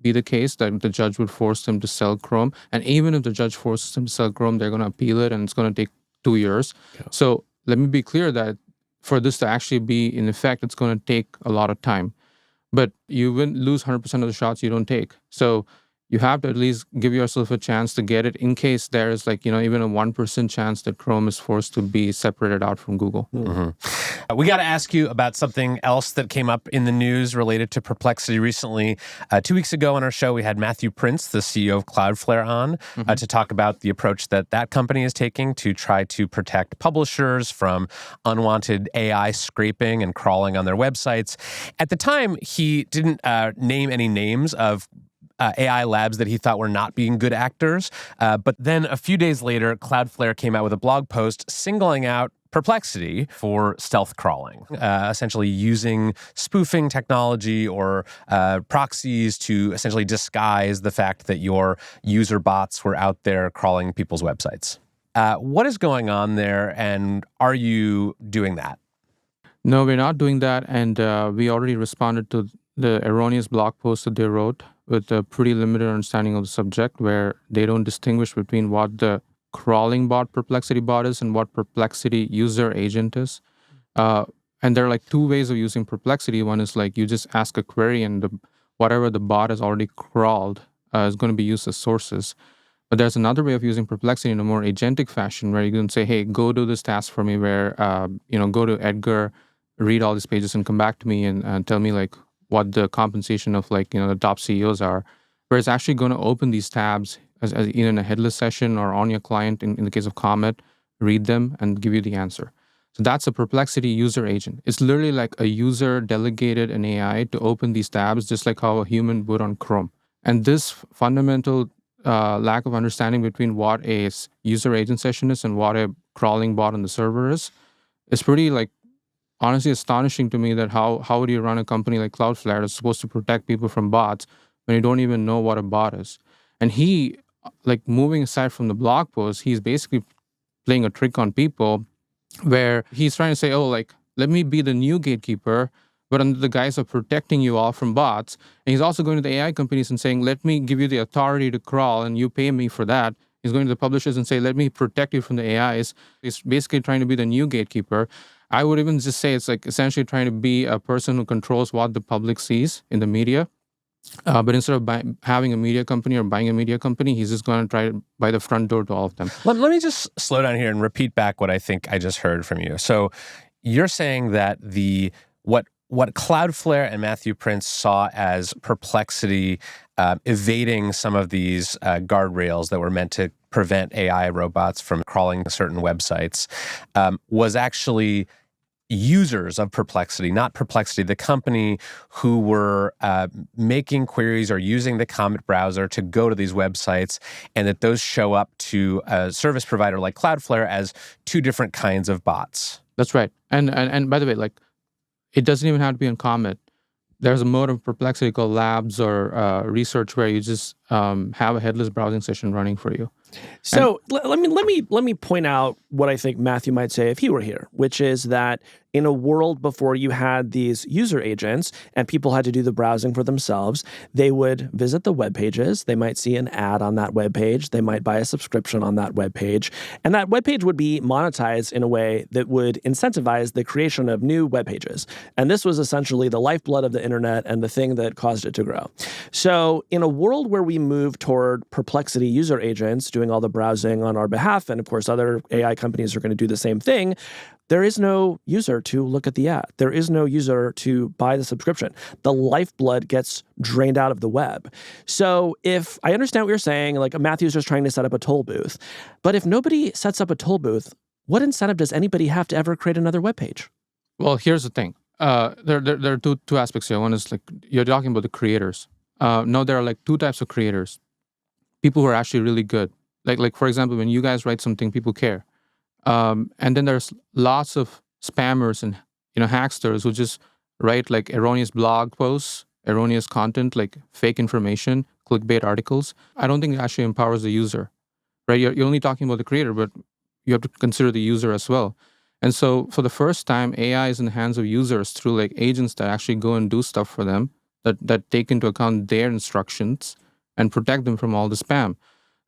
be the case that the judge would force them to sell Chrome. And even if the judge forces them to sell Chrome, they're going to appeal it and it's going to take 2 years. Yeah. So let me be clear that for this to actually be in effect, it's going to take a lot of time. But you wouldn't lose 100% of the shots you don't take. So you have to at least give yourself a chance to get it in case there is even a 1% chance that Chrome is forced to be separated out from Google. We got to ask you about something else that came up in the news related to Perplexity recently. 2 weeks ago on our show, we had Matthew Prince, the CEO of Cloudflare, on to talk about the approach that company is taking to try to protect publishers from unwanted AI scraping and crawling on their websites. At the time, he didn't name any names of AI labs that he thought were not being good actors. But then a few days later, Cloudflare came out with a blog post singling out Perplexity for stealth crawling, essentially using spoofing technology or proxies to essentially disguise the fact that your user bots were out there crawling people's websites. What is going on there, and are you doing that? No, we're not doing that, and we already responded to the erroneous blog post that they wrote with a pretty limited understanding of the subject, where they don't distinguish between what the crawling bot Perplexity bot is and what Perplexity user agent is. And there are two ways of using Perplexity. One is you just ask a query and whatever the bot has already crawled is going to be used as sources. But there's another way of using Perplexity in a more agentic fashion where you can say, hey, go do this task for me where, go to Edgar, read all these pages and come back to me and tell me what the compensation of the top CEOs are, where it's actually going to open these tabs as either in a headless session or on your client, in the case of Comet, read them and give you the answer. So that's a Perplexity user agent. It's literally like a user delegated an AI to open these tabs, just like how a human would on Chrome. And this fundamental lack of understanding between what a user agent session is and what a crawling bot on the server is pretty honestly astonishing to me that how would you run a company like Cloudflare that's supposed to protect people from bots when you don't even know what a bot is. And he, moving aside from the blog post, he's basically playing a trick on people where he's trying to say, let me be the new gatekeeper, but under the guise of protecting you all from bots. And he's also going to the AI companies and saying, let me give you the authority to crawl and you pay me for that. He's going to the publishers and say, let me protect you from the AIs. He's basically trying to be the new gatekeeper. I would even just say it's essentially trying to be a person who controls what the public sees in the media. But instead of having a media company or buying a media company, he's just going to try to buy the front door to all of them. Let me just slow down here and repeat back what I think I just heard from you. So you're saying that what what Cloudflare and Matthew Prince saw as Perplexity evading some of these guardrails that were meant to prevent AI robots from crawling certain websites was actually users of Perplexity, not Perplexity, the company, who were making queries or using the Comet browser to go to these websites, and that those show up to a service provider like Cloudflare as two different kinds of bots. That's right. And by the way, like, it doesn't even have to be on Comet. There's a mode of Perplexity called Labs or Research where you just have a headless browsing session running for you. So let me point out what I think Matthew might say if he were here, which is that in a world before you had these user agents and people had to do the browsing for themselves, they would visit the web pages. They might see an ad on that web page. They might buy a subscription on that web page. And that web page would be monetized in a way that would incentivize the creation of new web pages. And this was essentially the lifeblood of the internet and the thing that caused it to grow. So in a world where we move toward Perplexity user agents doing all the browsing on our behalf, and of course other AI companies are going to do the same thing, there is no user to look at the ad. There is no user to buy the subscription. The lifeblood gets drained out of the web. So if I understand what you're saying, like Matthew's just trying to set up a toll booth, but if nobody sets up a toll booth, what incentive does anybody have to ever create another web page? Well, here's the thing. There are two aspects here. One is like you're talking about the creators. No, there are like two types of creators. People who are actually really good. Like for example, when you guys write something, people care. And then there's lots of spammers and hacksters who just write like erroneous blog posts, erroneous content, like fake information, clickbait articles. I don't think it actually empowers the user, right? You're only talking about the creator, but you have to consider the user as well. And so for the first time, AI is in the hands of users through like agents that actually go and do stuff for them, that take into account their instructions and protect them from all the spam.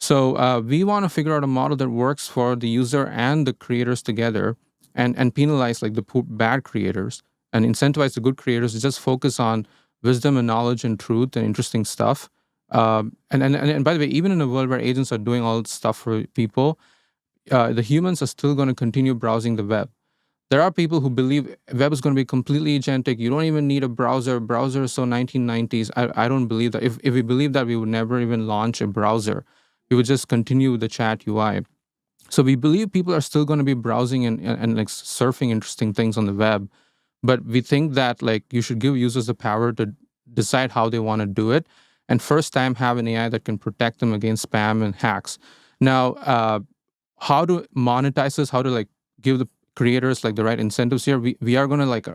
So we want to figure out a model that works for the user and the creators together, and penalize like the bad creators and incentivize the good creators to just focus on wisdom and knowledge and truth and interesting stuff. And by the way, even in a world where agents are doing all this stuff for people, the humans are still going to continue browsing the web. There are people who believe web is going to be completely agentic. You don't even need a browser. Browser is so 1990s. I don't believe that. If we believe that, we would never even launch a browser. We would just continue with the chat UI. So we believe people are still going to be browsing and like surfing interesting things on the web. But we think that like you should give users the power to decide how they want to do it, and first time have an AI that can protect them against spam and hacks. Now, how to monetize this, how to like give the creators like the right incentives here. We are going to like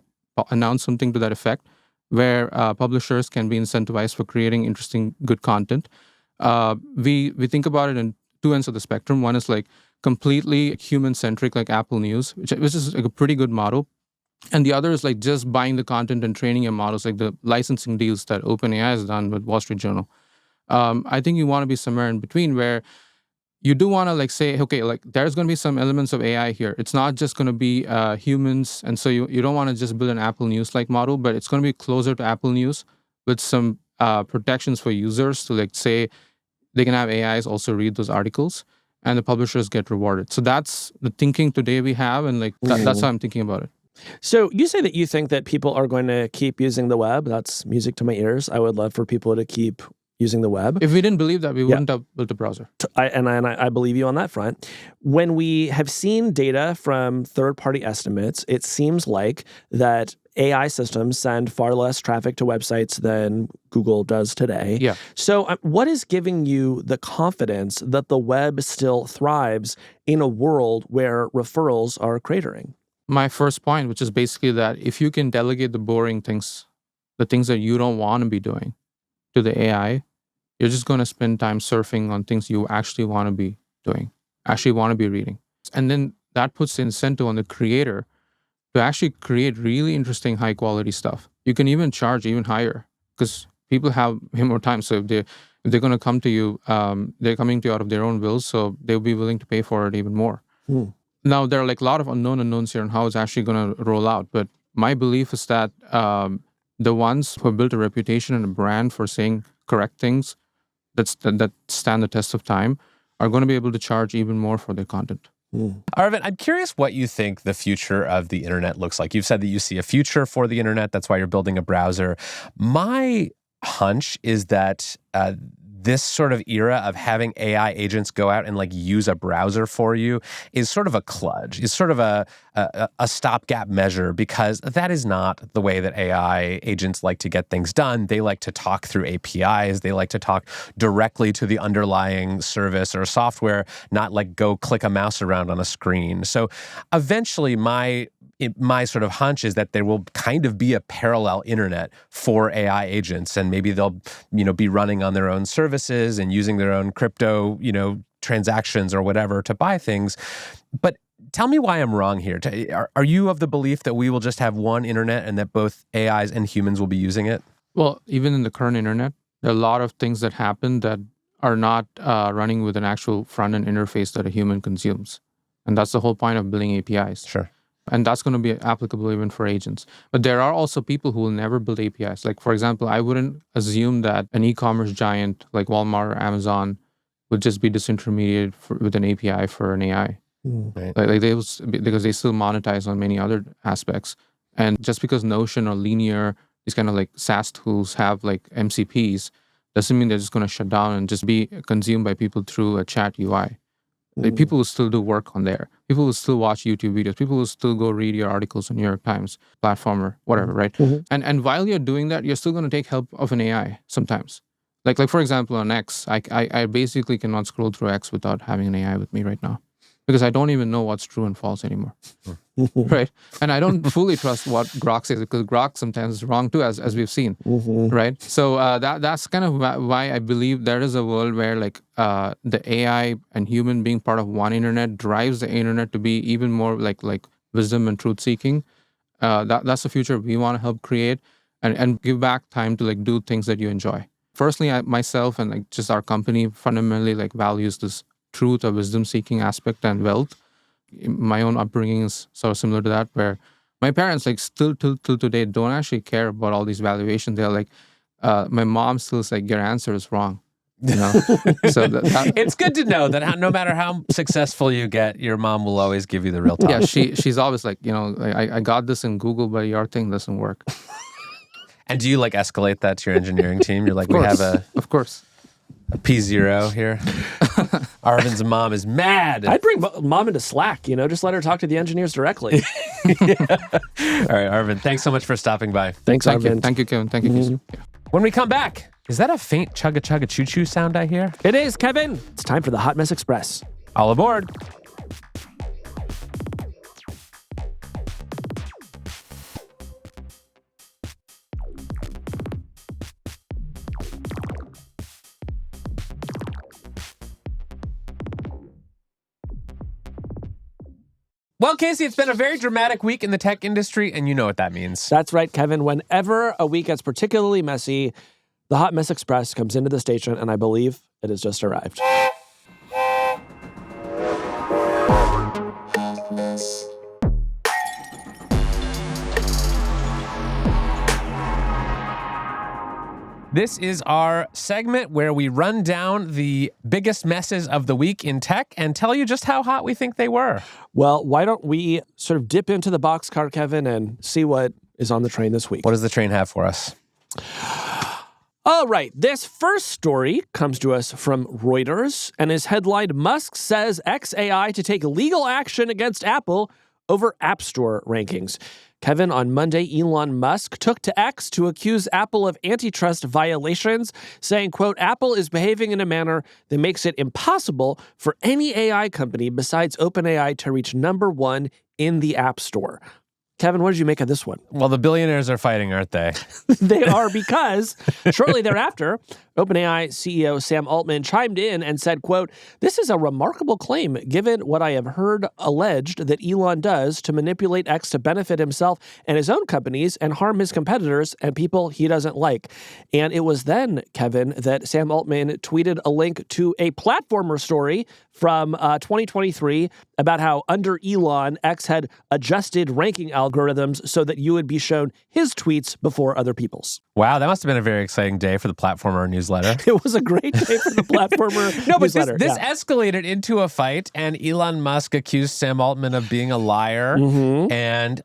announce something to that effect where publishers can be incentivized for creating interesting, good content. We think about it in two ends of the spectrum. One is like completely human-centric, like Apple News, which is like a pretty good model. And the other is like just buying the content and training your models, like the licensing deals that OpenAI has done with Wall Street Journal. I think you want to be somewhere in between where you do want to like say, okay, like there's going to be some elements of AI here. It's not just going to be humans. And so you don't want to just build an Apple News-like model, but it's going to be closer to Apple News with some protections for users to like say they can have AIs also read those articles and the publishers get rewarded. So that's the thinking today we have. And like that's how I'm thinking about it. So you say that you think that people are going to keep using the web. That's music to my ears. I would love for people to keep using the web. If we didn't believe that, we wouldn't have built a browser. I believe you on that front. When we have seen data from third-party estimates, it seems like that AI systems send far less traffic to websites than Google does today. Yeah. So what is giving you the confidence that the web still thrives in a world where referrals are cratering? My first point, which is basically that if you can delegate the boring things, the things that you don't want to be doing to the AI, you're just going to spend time surfing on things you actually want to be doing, actually want to be reading. And then that puts the incentive on the creator to actually create really interesting, high quality stuff. You can even charge even higher because people have more time. So if they're going to come to you, they're coming to you out of their own will, so they'll be willing to pay for it even more. Now, there are like a lot of unknowns here on how it's actually going to roll out. But my belief is that the ones who have built a reputation and a brand for saying correct things that stand the test of time are going to be able to charge even more for their content. Aravind, I'm curious what you think the future of the internet looks like. You've said that you see a future for the internet. That's why you're building a browser. My hunch is that this sort of era of having AI agents go out and use a browser for you is sort of a kludge. It's sort of a stopgap measure, because that is not the way that AI agents like to get things done. They like to talk through APIs. They like to talk directly to the underlying service or software, not go click a mouse around on a screen. So eventually my sort of hunch is that there will kind of be a parallel internet for AI agents, and maybe they'll, be running on their own services and using their own crypto, transactions or whatever to buy things. But tell me why I'm wrong here. Are you of the belief that we will just have one internet and that both AIs and humans will be using it? Well, even in the current internet, there are a lot of things that happen that are not running with an actual front-end interface that a human consumes. And that's the whole point of building APIs. Sure. And that's going to be applicable even for agents. But there are also people who will never build APIs. For example, I wouldn't assume that an e-commerce giant like Walmart or Amazon would just be disintermediated with an API for an AI. Right. Because they still monetize on many other aspects. And just because Notion or Linear, these kind of SaaS tools have MCPs, doesn't mean they're just going to shut down and just be consumed by people through a chat UI. People will still do work on there. People will still watch YouTube videos. People will still go read your articles on New York Times, platform, or whatever, right? And while you're doing that, you're still going to take help of an AI sometimes. Like for example, on X, I basically cannot scroll through X without having an AI with me right now, because I don't even know what's true and false anymore, right? And I don't fully trust what Grok says, because Grok sometimes is wrong too, as we've seen, right? So that's kind of why I believe there is a world where the AI and human being part of one internet drives the internet to be even more like wisdom and truth seeking. That's the future we want to help create, and give back time to do things that you enjoy. Personally, myself and just our company fundamentally values this truth or wisdom seeking aspect and wealth. My own upbringing is sort of similar to that, where my parents still till today don't actually care about all these valuations. They're my mom still is your answer is wrong. So it's good to know that no matter how successful you get, your mom will always give you the real talk. Yeah, she's always I got this in Google, but your thing doesn't work. And do you escalate that to your engineering team? You're we have of course. A P0 here. Arvind's mom is mad. I'd bring mom into Slack, just let her talk to the engineers directly. Yeah. All right, Aravind, thanks so much for stopping by. Thanks, Aravind. Thank you, Kevin. Thank you, Casey. Yeah. When we come back, is that a faint chugga-chugga-choo-choo sound I hear? It is, Kevin. It's time for the Hot Mess Express. All aboard. Well, Casey, it's been a very dramatic week in the tech industry, and you know what that means. That's right, Kevin. Whenever a week gets particularly messy, the Hot Mess Express comes into the station, and I believe it has just arrived. This is our segment where we run down the biggest messes of the week in tech and tell you just how hot we think they were. Well, why don't we sort of dip into the boxcar, Kevin, and see what is on the train this week? What does the train have for us? All right. This first story comes to us from Reuters and is headlined, "Musk says XAI to take legal action against Apple over App Store rankings." Kevin, on Monday, Elon Musk took to X to accuse Apple of antitrust violations, saying, quote, "Apple is behaving in a manner that makes it impossible for any AI company besides OpenAI to reach number one in the App Store." Kevin, what did you make of this one? Well, the billionaires are fighting, aren't they? They are, because shortly thereafter, OpenAI CEO Sam Altman chimed in and said, quote, "This is a remarkable claim given what I have heard alleged that Elon does to manipulate X to benefit himself and his own companies and harm his competitors and people he doesn't like." And it was then, Kevin, that Sam Altman tweeted a link to a platformer story from 2023 about how under Elon, X had adjusted ranking algorithms algorithms so that you would be shown his tweets before other people's. Wow, that must have been a very exciting day for the Platformer newsletter. It was a great day for the Platformer No, but newsletter. this escalated into a fight, and Elon Musk accused Sam Altman of being a liar, and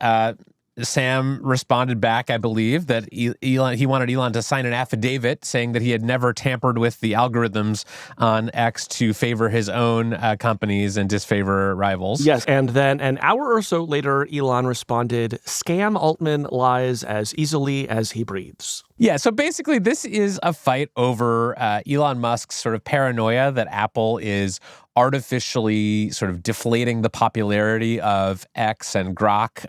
Sam responded back, I believe, that he wanted Elon to sign an affidavit saying that he had never tampered with the algorithms on X to favor his own companies and disfavor rivals. Yes, and then an hour or so later, Elon responded, "Scam Altman lies as easily as he breathes." Yeah, so basically this is a fight over Elon Musk's sort of paranoia that Apple is artificially sort of deflating the popularity of X and Grok,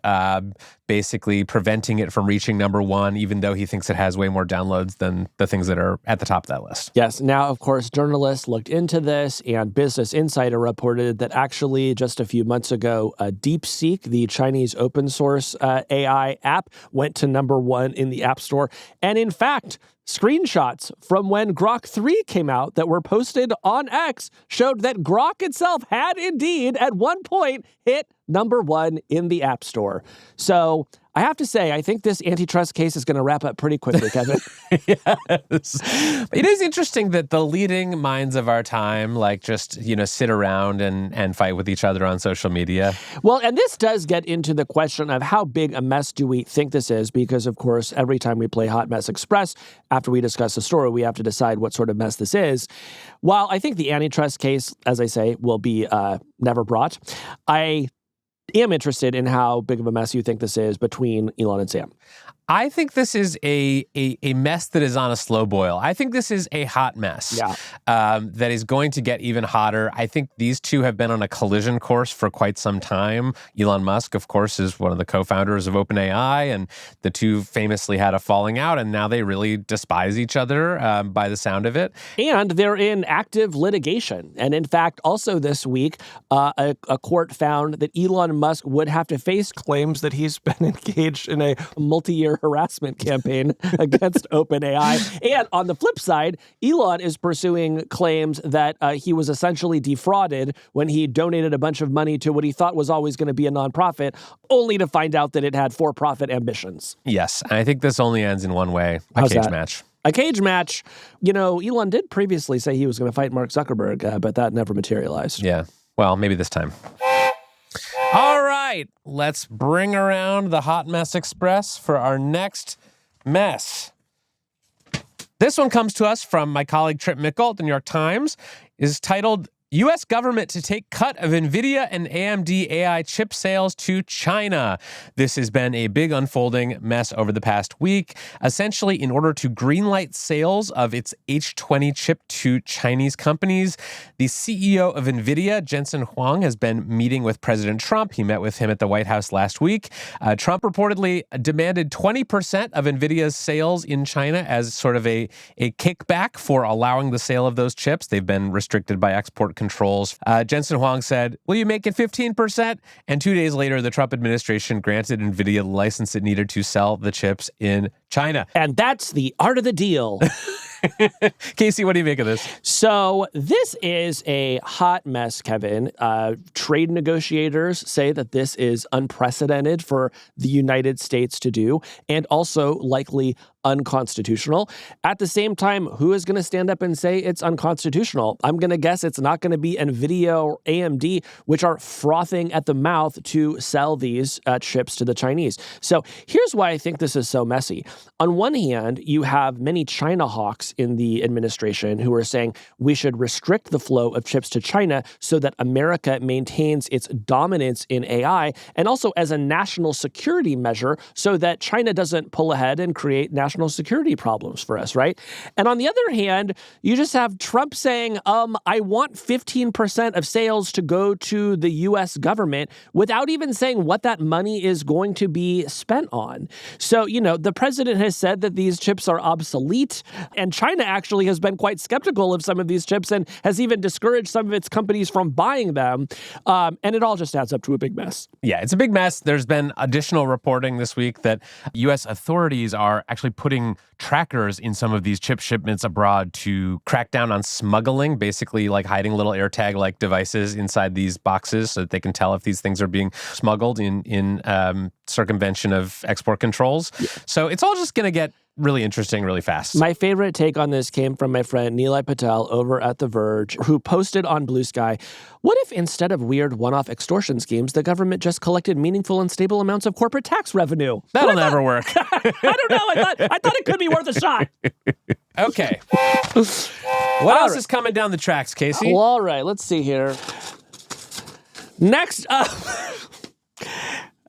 basically preventing it from reaching number one, even though he thinks it has way more downloads than the things that are at the top of that list. Yes. Now, of course, journalists looked into this, and Business Insider reported that actually just a few months ago, DeepSeek, the Chinese open source AI app, went to number one in the App Store. And in fact, screenshots from when Grok 3 came out that were posted on X showed that Grok itself had indeed at one point hit number one in the App Store. So I have to say, I think this antitrust case is going to wrap up pretty quickly, Kevin. Yes. It is interesting that the leading minds of our time, like just, sit around and fight with each other on social media. Well, and this does get into the question of how big a mess do we think this is? Because, of course, every time we play Hot Mess Express, after we discuss the story, we have to decide what sort of mess this is. While I think the antitrust case, as I say, will be never brought, I am interested in how big of a mess you think this is between Elon and Sam. I think this is a mess that is on a slow boil. I think this is a hot mess that is going to get even hotter. I think these two have been on a collision course for quite some time. Elon Musk, of course, is one of the co-founders of OpenAI, and the two famously had a falling out, and now they really despise each other by the sound of it. And they're in active litigation. And in fact, also this week, a court found that Elon Musk would have to face claims that he's been engaged in a multi-year harassment campaign against OpenAI. And on the flip side, Elon is pursuing claims that he was essentially defrauded when he donated a bunch of money to what he thought was always going to be a nonprofit, only to find out that it had for-profit ambitions. Yes, I think this only ends in one way, a cage match. A cage match. Elon did previously say he was going to fight Mark Zuckerberg, but that never materialized. Yeah, well, maybe this time. All right, let's bring around the Hot Mess Express for our next mess. This one comes to us from my colleague Trip Mickle at the New York Times. Is titled, U.S. government to take cut of NVIDIA and AMD AI chip sales to China. This has been a big unfolding mess over the past week. Essentially, in order to greenlight sales of its H20 chip to Chinese companies, the CEO of NVIDIA, Jensen Huang, has been meeting with President Trump. He met with him at the White House last week. Trump reportedly demanded 20% of NVIDIA's sales in China as sort of a kickback for allowing the sale of those chips. They've been restricted by export controls. Jensen Huang said, will you make it 15%? And 2 days later, the Trump administration granted NVIDIA the license it needed to sell the chips in China. And that's the art of the deal. Casey, what do you make of this? So this is a hot mess, Kevin. Trade negotiators say that this is unprecedented for the United States to do, and also likely unconstitutional. At the same time, who is going to stand up and say it's unconstitutional? I'm going to guess it's not going to be NVIDIA or AMD, which are frothing at the mouth to sell these chips to the Chinese. So here's why I think this is so messy. On one hand, you have many China hawks in the administration who are saying we should restrict the flow of chips to China so that America maintains its dominance in AI, and also as a national security measure so that China doesn't pull ahead and create national security problems for us, right? And on the other hand, you just have Trump saying, I want 15% of sales to go to the U.S. government without even saying what that money is going to be spent on. So, the president has said that these chips are obsolete, and China actually has been quite skeptical of some of these chips and has even discouraged some of its companies from buying them. And it all just adds up to a big mess. Yeah, it's a big mess. There's been additional reporting this week that U.S. authorities are actually putting trackers in some of these chip shipments abroad to crack down on smuggling, basically like hiding little AirTag-like devices inside these boxes so that they can tell if these things are being smuggled in circumvention of export controls. Yeah. So it's all just going to get really interesting really fast. My favorite take on this came from my friend Nilay Patel over at The Verge, who posted on Blue Sky, what if instead of weird one-off extortion schemes, the government just collected meaningful and stable amounts of corporate tax revenue? That'll never work. I don't know. I thought it could be worth a shot. Okay. What else is coming down the tracks, Casey? Well, all right. Let's see here. Next up...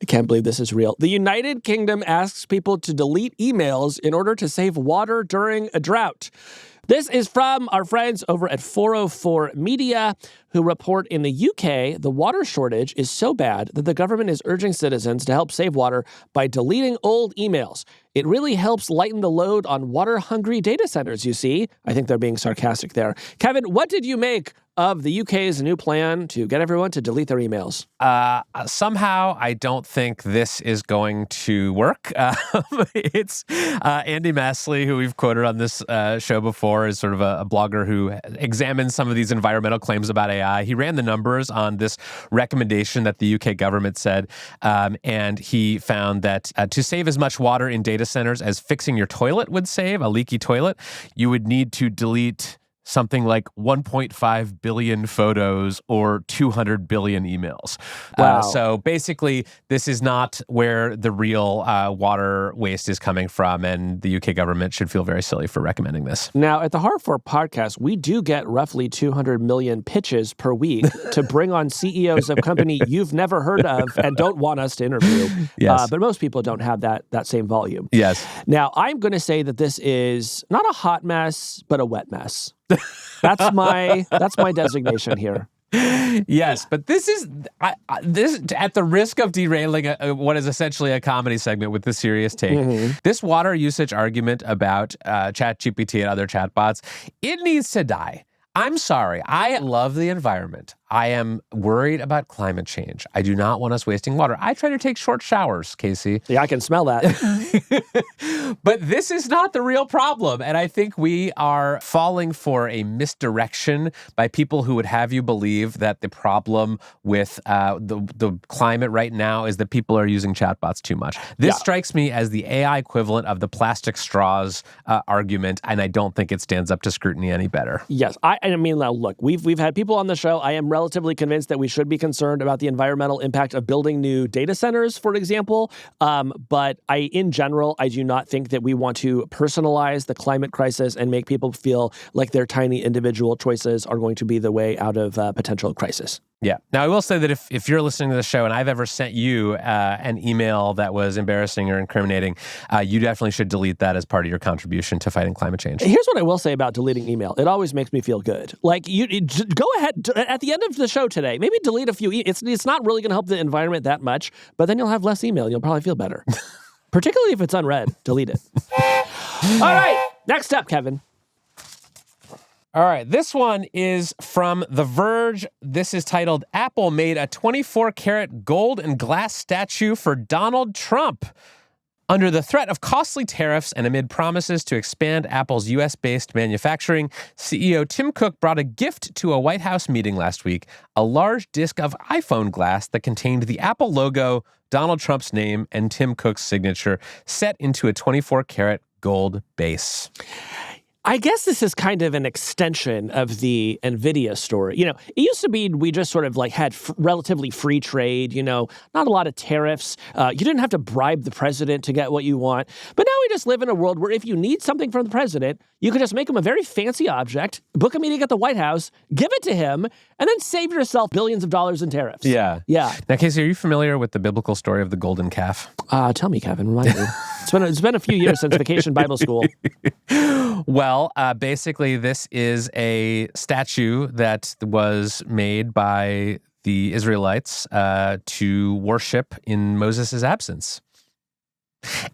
I can't believe this is real. The United Kingdom asks people to delete emails in order to save water during a drought. This is from our friends over at 404 Media, who report in the UK, the water shortage is so bad that the government is urging citizens to help save water by deleting old emails. It really helps lighten the load on water-hungry data centers, you see. I think they're being sarcastic there. Kevin, what did you make of the UK's new plan to get everyone to delete their emails? Somehow, I don't think this is going to work. It's Andy Masley, who we've quoted on this show before, is sort of a blogger who examines some of these environmental claims about AI. He ran the numbers on this recommendation that the UK government said, and he found that to save as much water in data centers as fixing your toilet would save, a leaky toilet, you would need to delete something like 1.5 billion photos or 200 billion emails. Wow. So basically, this is not where the real water waste is coming from, and the UK government should feel very silly for recommending this. Now, at the Hard Fork podcast, we do get roughly 200 million pitches per week to bring on CEOs of company you've never heard of and don't want us to interview. Yes. But most people don't have that same volume. Yes. Now, I'm going to say that this is not a hot mess, but a wet mess. That's my designation here. Yes, but this is this at the risk of derailing what is essentially a comedy segment with the serious take. Mm-hmm. This water usage argument about ChatGPT and other chatbots, it needs to die. I'm sorry. I love the environment. I am worried about climate change. I do not want us wasting water. I try to take short showers, Casey. Yeah, I can smell that. But this is not the real problem. And I think we are falling for a misdirection by people who would have you believe that the problem with the climate right now is that people are using chatbots too much. This strikes me as the AI equivalent of the plastic straws argument, and I don't think it stands up to scrutiny any better. Yes. I mean, now, look, we've had people on the show. I am relatively convinced that we should be concerned about the environmental impact of building new data centers, for example. But in general, I do not think that we want to personalize the climate crisis and make people feel like their tiny individual choices are going to be the way out of potential crisis. Yeah. Now, I will say that if you're listening to the show and I've ever sent you an email that was embarrassing or incriminating, you definitely should delete that as part of your contribution to fighting climate change. Here's what I will say about deleting email. It always makes me feel good. Like, you go ahead, at the end of the show today, maybe delete a few It's not really going to help the environment that much, but then you'll have less email. You'll probably feel better. Particularly if it's unread. Delete it. All right. Next up, Kevin. All right, this one is from The Verge. This is titled, Apple made a 24-karat gold and glass statue for Donald Trump. Under the threat of costly tariffs and amid promises to expand Apple's U.S.-based manufacturing, CEO Tim Cook brought a gift to a White House meeting last week, a large disc of iPhone glass that contained the Apple logo, Donald Trump's name, and Tim Cook's signature, set into a 24-karat gold base. I guess this is kind of an extension of the NVIDIA story. You know, it used to be we just sort of like had relatively free trade, you know, not a lot of tariffs. You didn't have to bribe the president to get what you want. But now we just live in a world where if you need something from the president, you can just make him a very fancy object, book a meeting at the White House, give it to him, and then save yourself billions of dollars in tariffs. Yeah. Yeah. Now, Casey, are you familiar with the biblical story of the golden calf? Tell me, Kevin. Remind me. It's been a few years since Vacation Bible School. Well, basically, this is a statue that was made by the Israelites to worship in Moses' absence.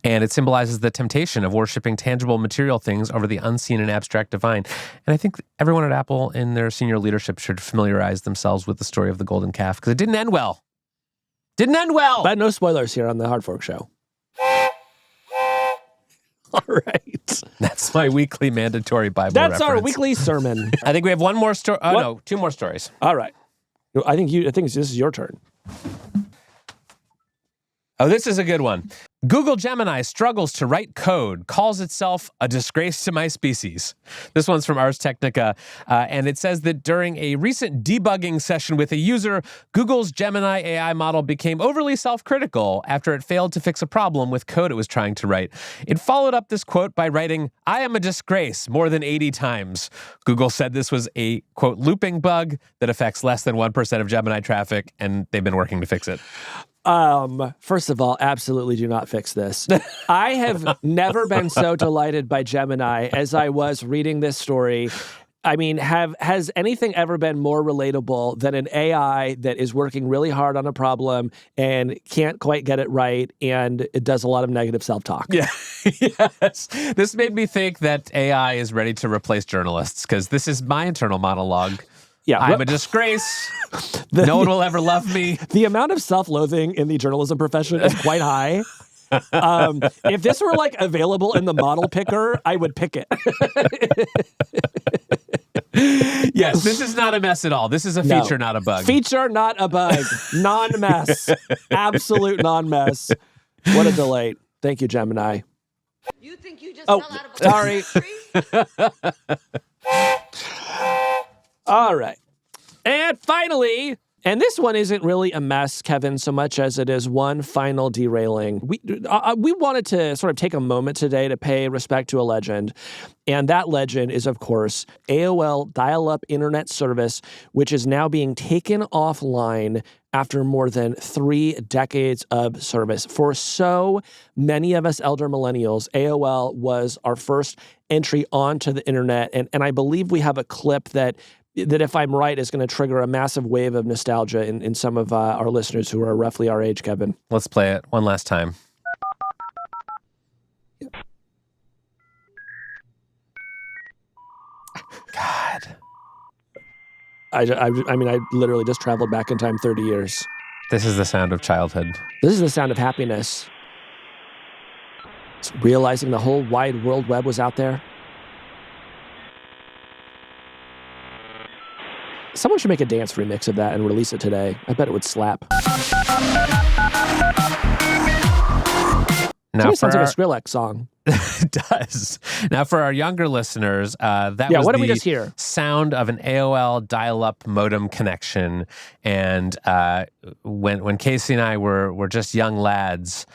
And it symbolizes the temptation of worshiping tangible material things over the unseen and abstract divine. And I think everyone at Apple in their senior leadership should familiarize themselves with the story of the golden calf, because it didn't end well. Didn't end well! But no spoilers here on the Hard Fork Show. All right. That's my weekly mandatory Bible That's reference. our weekly sermon. I think we have one more story. Oh, What? no, two more stories. All right. I think this is your turn. Oh, this is a good one. Google Gemini struggles to write code, calls itself a disgrace to my species. This one's from Ars Technica, and it says that during a recent debugging session with a user, Google's Gemini AI model became overly self-critical after it failed to fix a problem with code it was trying to write. It followed up this quote by writing, "I am a disgrace," more than 80 times. Google said this was a, quote, looping bug that affects less than 1% of Gemini traffic, and they've been working to fix it. First of all, absolutely do not fix this. I have never been so delighted by Gemini as I was reading this story. I mean, has anything ever been more relatable than an AI that is working really hard on a problem and can't quite get it right, and it does a lot of negative self-talk? Yeah. Yes. This made me think that AI is ready to replace journalists, because this is my internal monologue. Yeah, I'm a disgrace. No one will ever love me. The amount of self-loathing in the journalism profession is quite high. If this were like available in the model picker, I would pick it. Yes, this is not a mess at all. This is a feature, not a bug. Feature, not a bug. Non-mess. Absolute non-mess. What a delight. Thank you, Gemini. You think you just fell out of a sorry. tree? All right. And finally, and this one isn't really a mess, Kevin, so much as it is one final derailing. We wanted to sort of take a moment today to pay respect to a legend. And that legend is, of course, AOL dial-up internet service, which is now being taken offline after more than 3 decades of service. For so many of us elder millennials, AOL was our first entry onto the internet. And I believe we have a clip that if I'm right, is going to trigger a massive wave of nostalgia in some of our listeners who are roughly our age, Kevin. Let's play it one last time. God. I mean, I literally just traveled back in time 30 years. This is the sound of childhood. This is the sound of happiness. It's realizing the whole wide world web was out there. Someone should make a dance remix of that and release it today. I bet it would slap. Now, sounds like a Skrillex song. It does. Now, for our younger listeners, that was what did we the just hear? sound of an AOL dial-up modem connection. And when Casey and I were just young lads,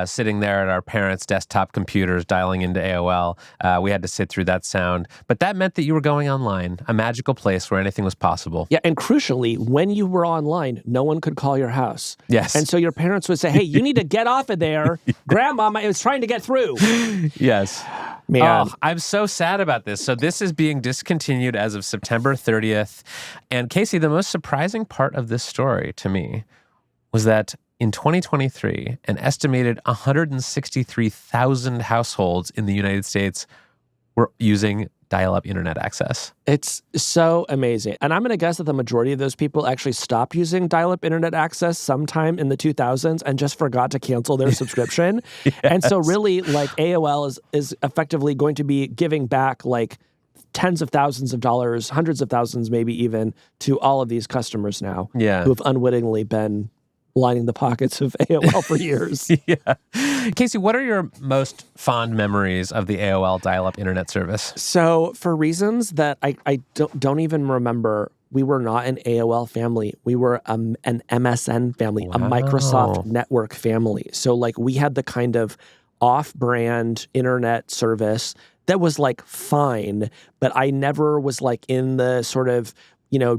sitting there at our parents' desktop computers dialing into AOL, we had to sit through that sound. But that meant that you were going online, a magical place where anything was possible. Yeah, and crucially, when you were online, no one could call your house. Yes. And so your parents would say, hey, you need to get off of there. Grandma is trying to get through. Yes. Man. Oh, I'm so sad about this. So this is being discontinued as of September 30th. And Casey, the most surprising part of this story to me was that in 2023, an estimated 163,000 households in the United States were using dial-up internet access. It's so amazing. And I'm going to guess that the majority of those people actually stopped using dial-up internet access sometime in the 2000s and just forgot to cancel their subscription. Yes. And so really, like, AOL is effectively going to be giving back, like, tens of thousands of dollars, hundreds of thousands maybe even, to all of these customers now who have unwittingly been lining the pockets of AOL for years. Yeah. Casey, what are your most fond memories of the AOL dial-up internet service? So for reasons that I don't even remember, we were not an AOL family. We were an MSN family, a Microsoft network family. So like we had the kind of off-brand internet service that was like fine, but I never was like in the sort of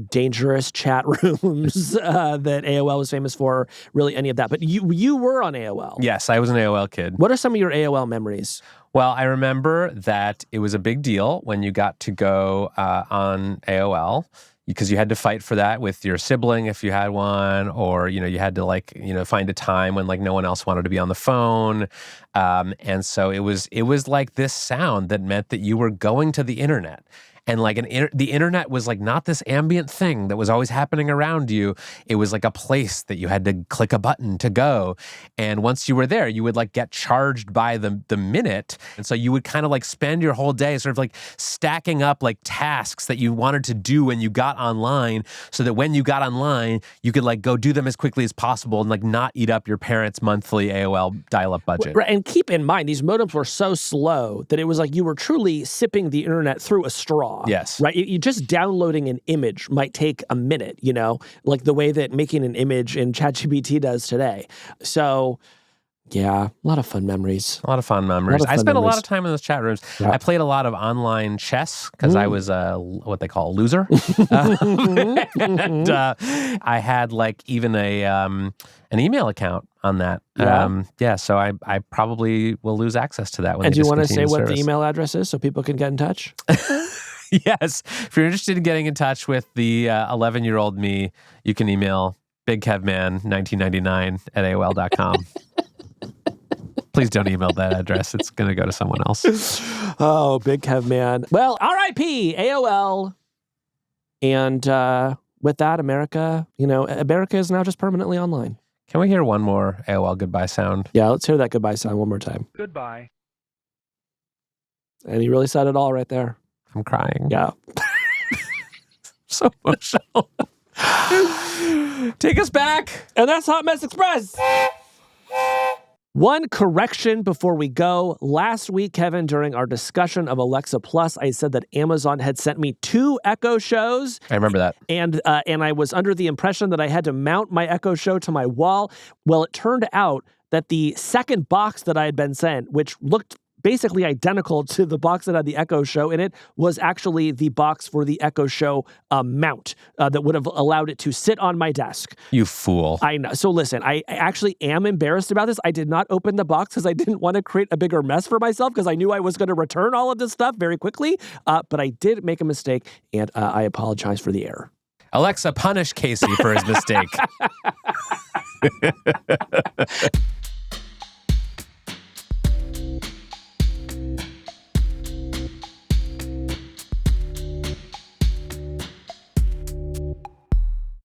dangerous chat rooms that AOL was famous for, really any of that. But you were on AOL. Yes, I was an AOL kid. What are some of your AOL memories? Well, I remember that it was a big deal when you got to go on AOL, because you had to fight for that with your sibling if you had one, or you had to find a time when no one else wanted to be on the phone, and so it was like this sound that meant that you were going to the internet. And like the internet was like not this ambient thing that was always happening around you. It was like a place that you had to click a button to go. And once you were there, you would like get charged by the minute. And so you would kind of like spend your whole day sort of like stacking up like tasks that you wanted to do when you got online, so that when you got online, you could like go do them as quickly as possible and like not eat up your parents' monthly AOL dial-up budget. Right, and keep in mind, these modems were so slow that it was like you were truly sipping the internet through a straw. Yes. Right? You just downloading an image might take a minute, like the way that making an image in ChatGPT does today. So, yeah, a lot of fun memories. A lot of fun memories. I spent a lot of time in those chat rooms. Yeah. I played a lot of online chess because I was what they call a loser. And I had like even an email account on that. So I probably will lose access to that when And they do you want to discontinue say what the service. email address is so people can get in touch? Yes. If you're interested in getting in touch with the 11-year-old me, you can email bigkevman1999 at AOL.com. Please don't email that address. It's going to go to someone else. Oh, Big Kev Man. Well, R.I.P. AOL. And with that, America is now just permanently online. Can we hear one more AOL goodbye sound? Yeah, let's hear that goodbye sound one more time. Goodbye. And he really said it all right there. I'm crying. Yeah. So emotional. Take us back. And that's Hot Mess Express. One correction before we go. Last week, Kevin, during our discussion of Alexa Plus, I said that Amazon had sent me 2 Echo Shows. I remember that. And I was under the impression that I had to mount my Echo Show to my wall. Well, it turned out that the second box that I had been sent, which looked basically identical to the box that had the Echo Show in it, was actually the box for the Echo Show mount that would have allowed it to sit on my desk. You fool. I know. So listen, I actually am embarrassed about this. I did not open the box because I didn't want to create a bigger mess for myself because I knew I was going to return all of this stuff very quickly. But I did make a mistake, and I apologize for the error. Alexa, punish Casey for his mistake.